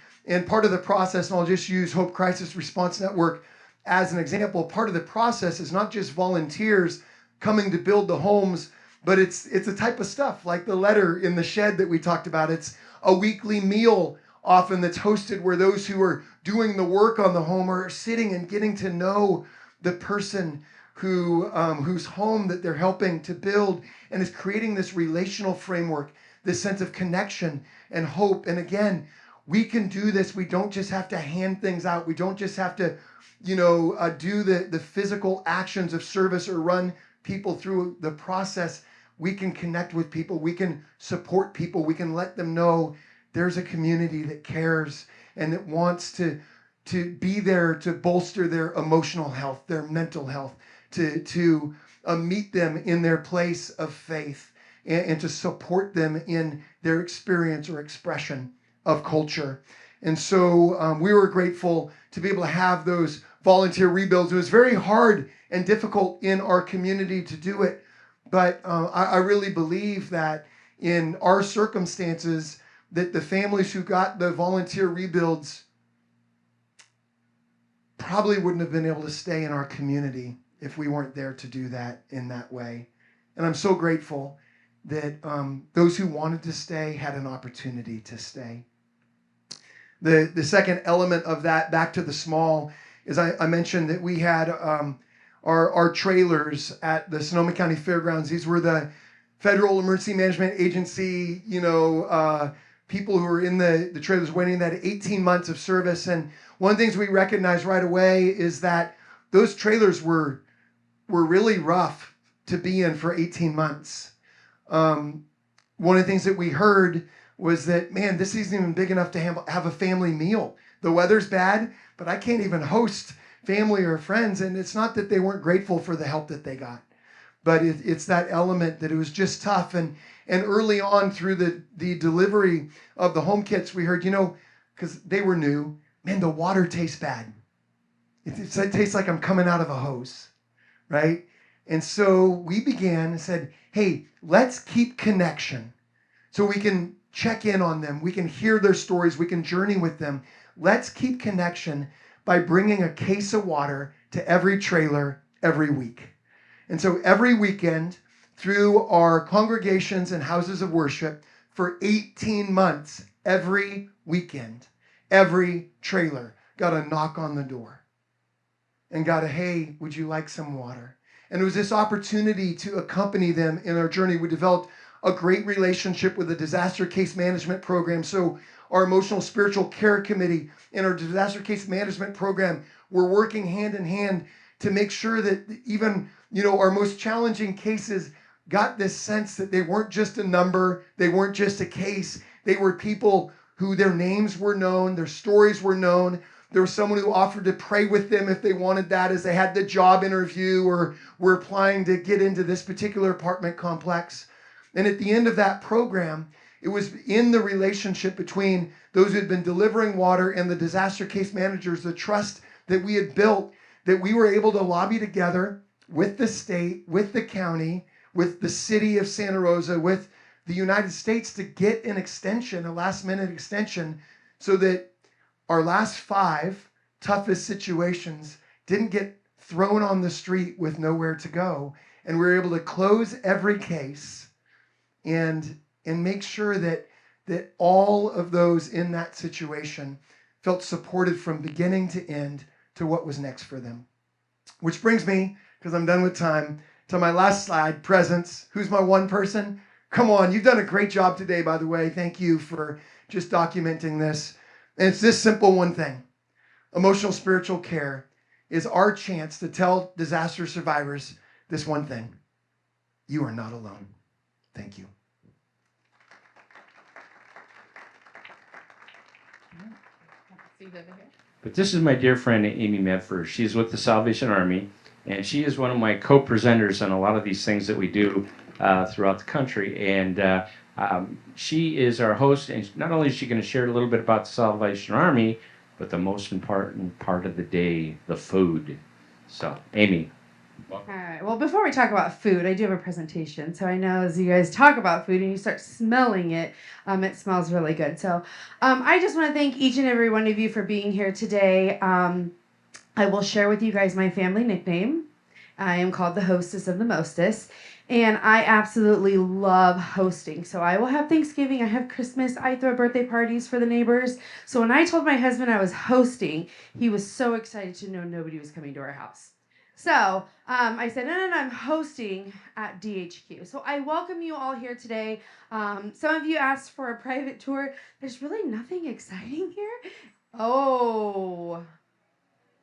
part of the process, and I'll just use Hope Crisis Response Network as an example, part of the process is not just volunteers coming to build the homes, but it's a type of stuff like the letter in the shed that we talked about. It's a weekly meal often that's hosted, where those who are doing the work on the home are sitting and getting to know the person whose home that they're helping to build, and is creating this relational framework, this sense of connection and hope. And again, we can do this. We don't just have to hand things out. We don't just have to, do the physical actions of service or run people through the process. We can connect with people. We can support people. We can let them know there's a community that cares and that wants to be there to bolster their emotional health, their mental health, to meet them in their place of faith, and to support them in their experience or expression of culture. And so we were grateful to be able to have those volunteer rebuilds. It was very hard and difficult in our community to do it, but I really believe that in our circumstances, that the families who got the volunteer rebuilds probably wouldn't have been able to stay in our community if we weren't there to do that in that way. And I'm so grateful that those who wanted to stay had an opportunity to stay. The second element of that, back to the small, is I mentioned that we had our trailers at the Sonoma County Fairgrounds. These were the Federal Emergency Management Agency, people who were in the trailers waiting that 18 months of service. And one of the things we recognized right away is that those trailers were really rough to be in for 18 months. One of the things that we heard was that, man, this isn't even big enough to have a family meal. The weather's bad, but I can't even host family or friends. And it's not that they weren't grateful for the help that they got, but it's that element that it was just tough. And early on through the delivery of the home kits, we heard, because they were new, man, the water tastes bad. It tastes like I'm coming out of a hose, right? And so we began and said, hey, let's keep connection so we can check in on them. We can hear their stories. We can journey with them. Let's keep connection by bringing a case of water to every trailer every week. And so every weekend through our congregations and houses of worship for 18 months, every weekend, every trailer got a knock on the door and got a, hey, would you like some water? And it was this opportunity to accompany them in our journey. We developed a great relationship with the disaster case management program. So our emotional spiritual care committee and our disaster case management program were working hand in hand to make sure that even, our most challenging cases got this sense that they weren't just a number, they weren't just a case, they were people who their names were known, their stories were known. There was someone who offered to pray with them if they wanted that as they had the job interview or were applying to get into this particular apartment complex. And at the end of that program, it was in the relationship between those who had been delivering water and the disaster case managers, the trust that we had built, that we were able to lobby together with the state, with the county, with the city of Santa Rosa, with the United States to get an extension, a last minute extension, so that our last 5 toughest situations didn't get thrown on the street with nowhere to go. And we were able to close every case and make sure that all of those in that situation felt supported from beginning to end to what was next for them. Which brings me, because I'm done with time, to my last slide, presence. Who's my one person? Come on, you've done a great job today, by the way. Thank you for just documenting this. And it's this simple one thing. Emotional spiritual care is our chance to tell disaster survivors this one thing. You are not alone. Thank you. But this is my dear friend, Amy Mefford. She's with the Salvation Army, and she is one of my co-presenters on a lot of these things that we do throughout the country. And she is our host, and not only is she going to share a little bit about the Salvation Army, but the most important part of the day, the food. So, Amy. All right. Well, before we talk about food, I do have a presentation. So I know as you guys talk about food and you start smelling it, it smells really good. So I just want to thank each and every one of you for being here today. I will share with you guys my family nickname. I am called the hostess of the mostest. And I absolutely love hosting. So I will have Thanksgiving, I have Christmas, I throw birthday parties for the neighbors. So when I told my husband I was hosting, he was so excited to know nobody was coming to our house. So I said, no, I'm hosting at DHQ. So I welcome you all here today. Some of you asked for a private tour. There's really nothing exciting here. Oh,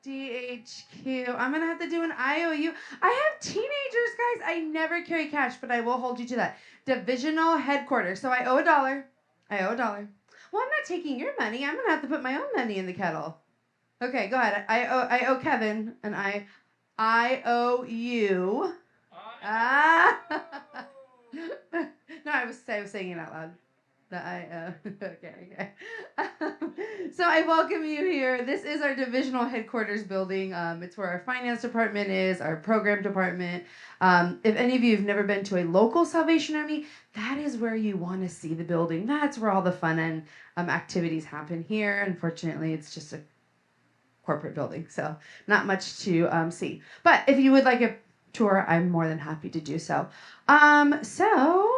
DHQ. I'm going to have to do an IOU. I have teenagers, guys. I never carry cash, but I will hold you to that. Divisional headquarters. So I owe $1. Well, I'm not taking your money. I'm going to have to put my own money in the kettle. Okay, go ahead. I owe Kevin, and I owe you. No, I was saying it out loud. Okay. So I welcome you here. This is our divisional headquarters building. It's where our finance department is, our program department. If any of you have never been to a local Salvation Army, that is where you want to see the building. That's where all the fun and activities happen here. Unfortunately, it's just a corporate building, so not much to see. But if you would like a tour, I'm more than happy to do so. So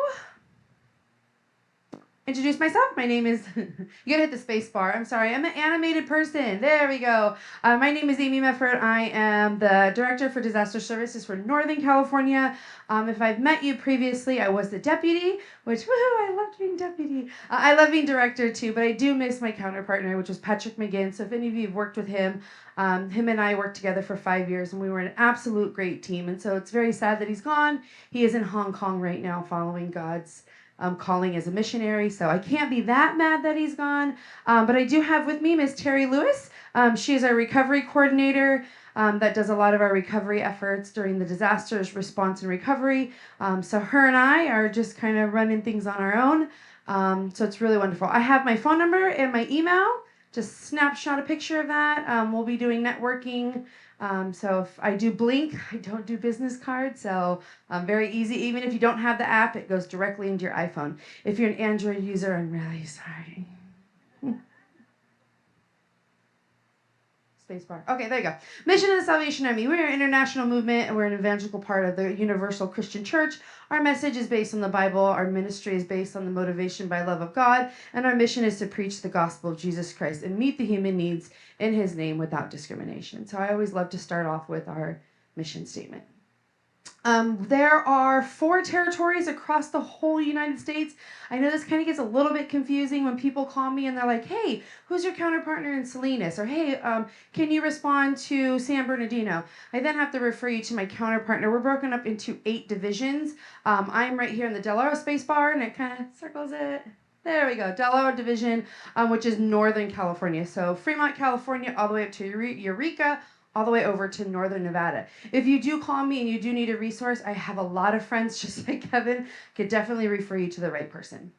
introduce myself. My name is, you gotta hit the space bar. I'm sorry, I'm an animated person. There we go. My name is Amy Mefford. I am the Director for Disaster Services for Northern California. If I've met you previously, I was the deputy, which, woohoo, I loved being deputy. I love being director too, but I do miss my counterpartner, which was Patrick McGinn. So if any of you have worked with him, him and I worked together for 5 years, and we were an absolute great team. And so it's very sad that he's gone. He is in Hong Kong right now following God's calling as a missionary. So I can't be that mad that he's gone. But I do have with me Miss Terry Lewis. She is our recovery coordinator that does a lot of our recovery efforts during the disasters response and recovery. So her and I are just kind of running things on our own. So it's really wonderful. I have my phone number and my email. Just snapshot a picture of that. We'll be doing networking. So if I do blink, I don't do business cards. So very easy. Even if you don't have the app, it goes directly into your iPhone. If you're an Android user, I'm really sorry. Spacebar. Okay, there you go. Mission of the Salvation Army. We're an international movement, and we're an evangelical part of the Universal Christian Church. Our message is based on the Bible. Our ministry is based on the motivation by love of God. And our mission is to preach the gospel of Jesus Christ and meet the human needs in his name without discrimination. So I always love to start off with our mission statement. There are 4 territories across the whole United States. I know this kind of gets a little bit confusing when people call me and they're like, hey, who's your counterpartner in Salinas? Or hey, can you respond to San Bernardino? I then have to refer you to my counterpartner. We're broken up into 8 divisions. I'm right here in the Del Oro space bar, and it kind of circles it. There we go, Del Oro Division, which is Northern California. So Fremont, California, all the way up to Eureka, all the way over to Northern Nevada. If you do call me and you do need a resource, I have a lot of friends, just like Kevin, could definitely refer you to the right person.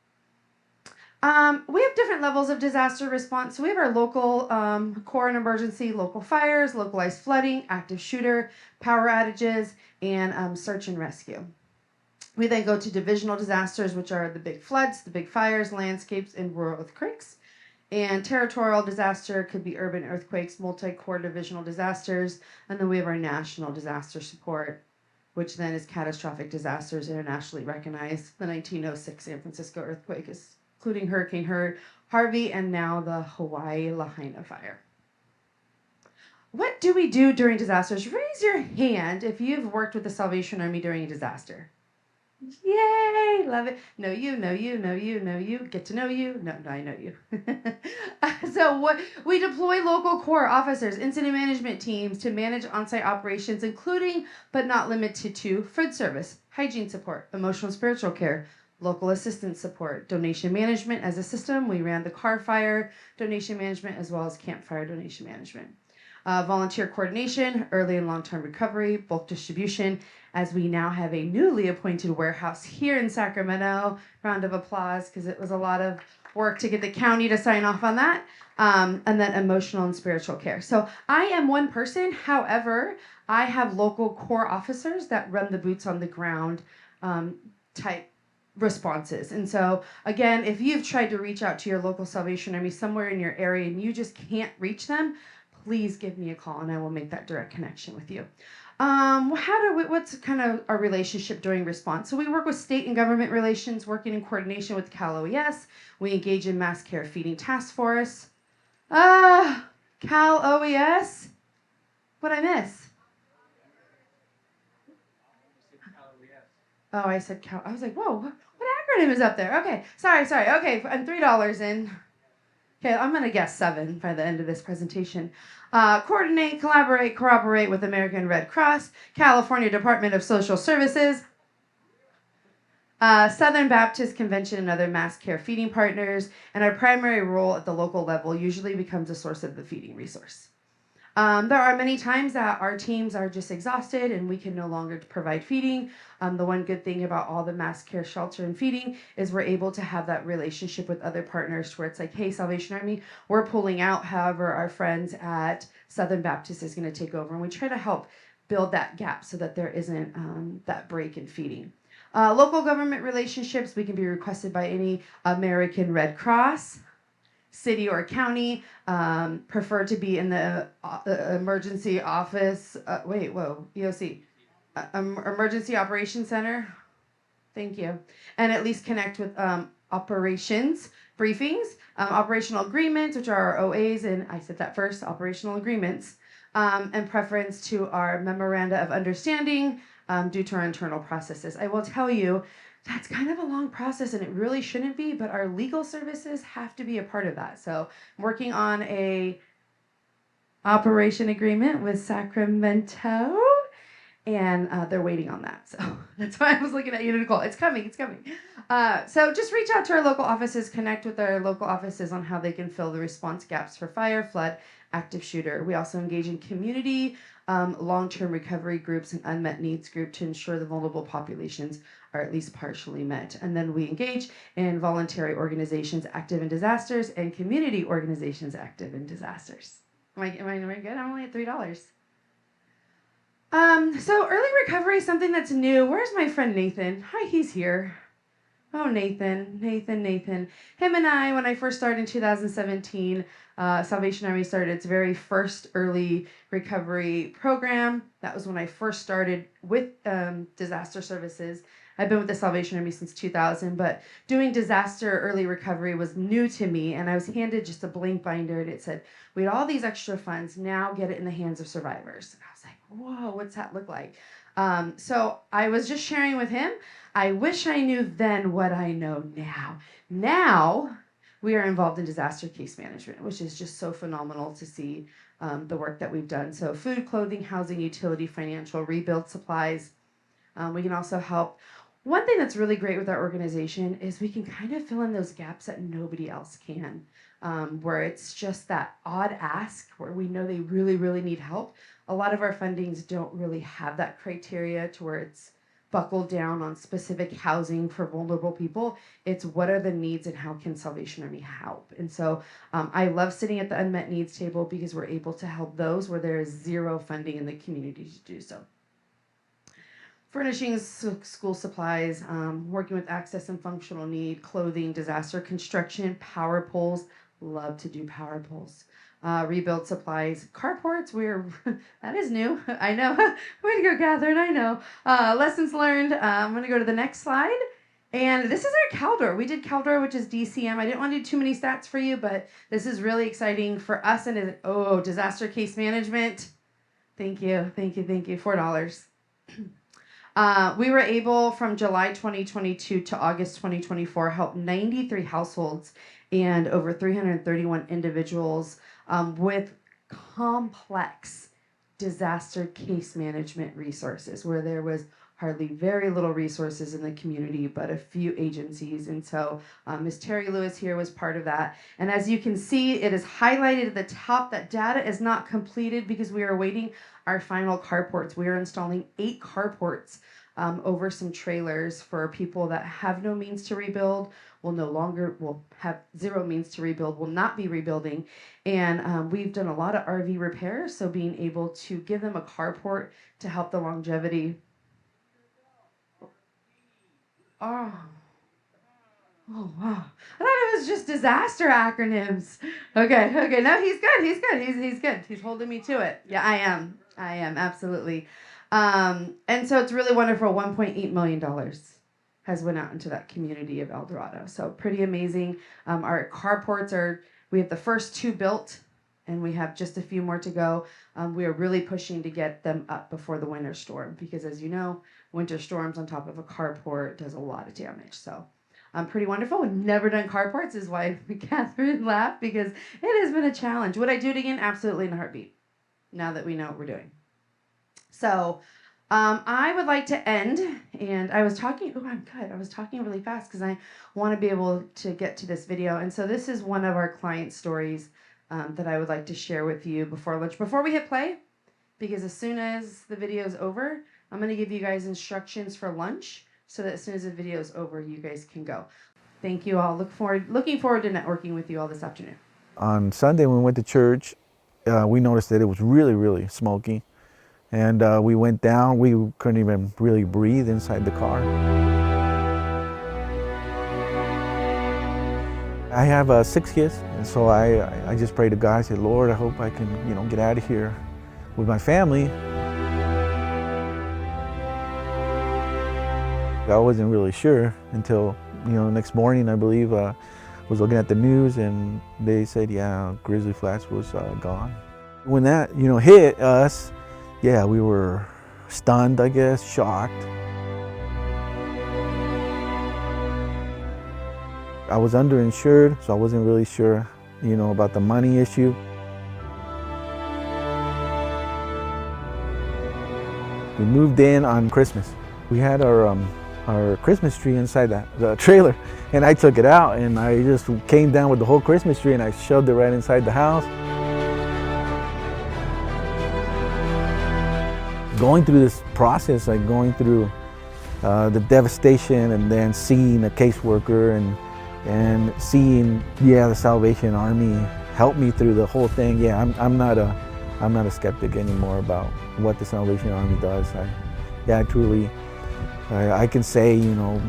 We have different levels of disaster response. So we have our local core and emergency, local fires, localized flooding, active shooter, power outages, and search and rescue. We then go to divisional disasters, which are the big floods, the big fires, landscapes, and rural earthquakes. And territorial disaster could be urban earthquakes, multi-core divisional disasters, and then we have our national disaster support, which then is catastrophic disasters internationally recognized. The 1906 San Francisco earthquake, including Hurricane Harvey, and now the Hawaii Lahaina fire. What do we do during disasters? Raise your hand if you've worked with the Salvation Army during a disaster. Yay! Love it. Know you. Get to know you. No, I know you. So what we deploy local core officers, incident management teams to manage on-site operations, including but not limited to food service, hygiene support, emotional and spiritual care, local assistance support, donation management as a system. We ran the car fire donation management as well as campfire donation management. Volunteer coordination, early and long-term recovery, bulk distribution, as we now have a newly appointed warehouse here in Sacramento. Round of applause, because it was a lot of work to get the county to sign off on that. And then emotional and spiritual care. So I am one person. However, I have local core officers that run the boots on the ground type responses. And so, again, if you've tried to reach out to your local Salvation Army somewhere in your area and you just can't reach them, please give me a call and I will make that direct connection with you. What's kind of our relationship during response? So we work with state and government relations, working in coordination with Cal OES. We engage in mass care feeding task force. Cal OES? What'd I miss? Oh, I said Cal. I was like, whoa, what acronym is up there? Okay, sorry. Okay, I'm $3 in. Okay, I'm going to guess 7 by the end of this presentation. Coordinate, collaborate, cooperate with American Red Cross, California Department of Social Services, Southern Baptist Convention and other mass care feeding partners, and our primary role at the local level usually becomes a source of the feeding resource. There are many times that our teams are just exhausted and we can no longer provide feeding. The one good thing about all the mass care shelter and feeding is we're able to have that relationship with other partners where it's like, hey, Salvation Army, we're pulling out. However, our friends at Southern Baptist is going to take over. And we try to help build that gap so that there isn't that break in feeding. Local government relationships, we can be requested by any American Red Cross, city or county, prefer to be in the emergency office, EOC, Emergency Operations Center, thank you, and at least connect with operations briefings, operational agreements, which are our OAs, and I said that first, operational agreements, and preference to our memoranda of understanding due to our internal processes. I will tell you, that's kind of a long process and it really shouldn't be, but our legal services have to be a part of that. So I'm working on a operation agreement with Sacramento, and they're waiting on that. So that's why I was looking at you, Nicole. It's coming, it's coming. So just reach out to our local offices, connect with our local offices on how they can fill the response gaps for fire, flood, active shooter. We also engage in community, long-term recovery groups and unmet needs group to ensure the vulnerable populations are at least partially met. And then we engage in voluntary organizations active in disasters and community organizations active in disasters. Am I good? I'm only at $3. So early recovery is something that's new. Where's my friend Nathan? Hi, he's here. Oh, Nathan. Him and I, when I first started in 2017, Salvation Army started its very first early recovery program. That was when I first started with disaster services. I've been with the Salvation Army since 2000, but doing disaster early recovery was new to me, and I was handed just a blank binder, and it said, we had all these extra funds, now get it in the hands of survivors. And I was like, whoa, what's that look like? So I was just sharing with him, I wish I knew then what I know now. Now, we are involved in disaster case management, which is just so phenomenal to see the work that we've done. So food, clothing, housing, utility, financial, rebuild supplies. We can also help. One thing that's really great with our organization is we can kind of fill in those gaps that nobody else can, where it's just that odd ask where we know they really, really need help. A lot of our fundings don't really have that criteria to where it's buckled down on specific housing for vulnerable people. It's what are the needs and how can Salvation Army help? And so I love sitting at the unmet needs table because we're able to help those where there is zero funding in the community to do so. Furnishing school supplies, working with access and functional need, clothing, disaster construction, power poles. Love to do power poles. Rebuild supplies, carports. That is new. I know. Way to go, Catherine. I know. Lessons learned. I'm going to go to the next slide. And this is our CalDOR. We did CalDOR, which is DCM. I didn't want to do too many stats for you, but this is really exciting for us. And disaster case management. Thank you. $4. We were able, from July 2022 to August 2024, help 93 households and over 331 individuals with complex disaster case management resources, where there was very little resources in the community, but a few agencies. And so Ms. Terry Lewis here was part of that. And as you can see, it is highlighted at the top that data is not completed because we are awaiting our final carports. We are installing 8 carports over some trailers for people that have no means to rebuild, will have zero means to rebuild, will not be rebuilding. And we've done a lot of RV repairs, so being able to give them a carport to help the longevity. Oh, wow. I thought it was just disaster acronyms. Okay. No, he's good. He's holding me to it. Yeah, I am, absolutely. And so it's really wonderful. $1.8 million has went out into that community of El Dorado. So pretty amazing. Our carports we have the first 2 built, and we have just a few more to go. We are really pushing to get them up before the winter storm, because as you know, winter storms on top of a carport does a lot of damage. So pretty wonderful. We've never done carports, is why Catherine laughed, because it has been a challenge. Would I do it again? Absolutely, in a heartbeat, now that we know what we're doing. So I would like to end, and I was talking really fast because I want to be able to get to this video. And so this is one of our client stories that I would like to share with you before lunch, before we hit play, because as soon as the video is over, I'm going to give you guys instructions for lunch so that as soon as the video is over, you guys can go. Thank you all. Looking forward to networking with you all this afternoon. On Sunday when we went to church, we noticed that it was really, really smoky. And we went down. We couldn't even really breathe inside the car. I have 6 kids, and so I just prayed to God. I said, Lord, I hope I can, get out of here with my family. I wasn't really sure until, next morning, I believe, was looking at the news and they said, yeah, Grizzly Flats was gone. When that, hit us, yeah, we were stunned, I guess, shocked. I was underinsured, so I wasn't really sure, about the money issue. We moved in on Christmas. We had our Christmas tree inside the trailer, and I took it out and I just came down with the whole Christmas tree and I shoved it right inside the house. Going through this process, like going through the devastation and then seeing a caseworker and seeing, the Salvation Army help me through the whole thing. Yeah, I'm not a skeptic anymore about what the Salvation Army does. I truly, I can say,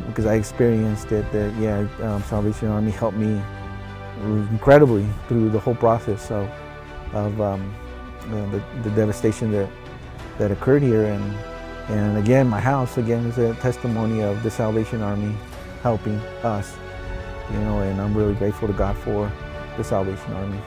because I experienced it, that Salvation Army helped me incredibly through the whole process of the devastation that occurred here. And again, my house again is a testimony of the Salvation Army helping us, and I'm really grateful to God for the Salvation Army.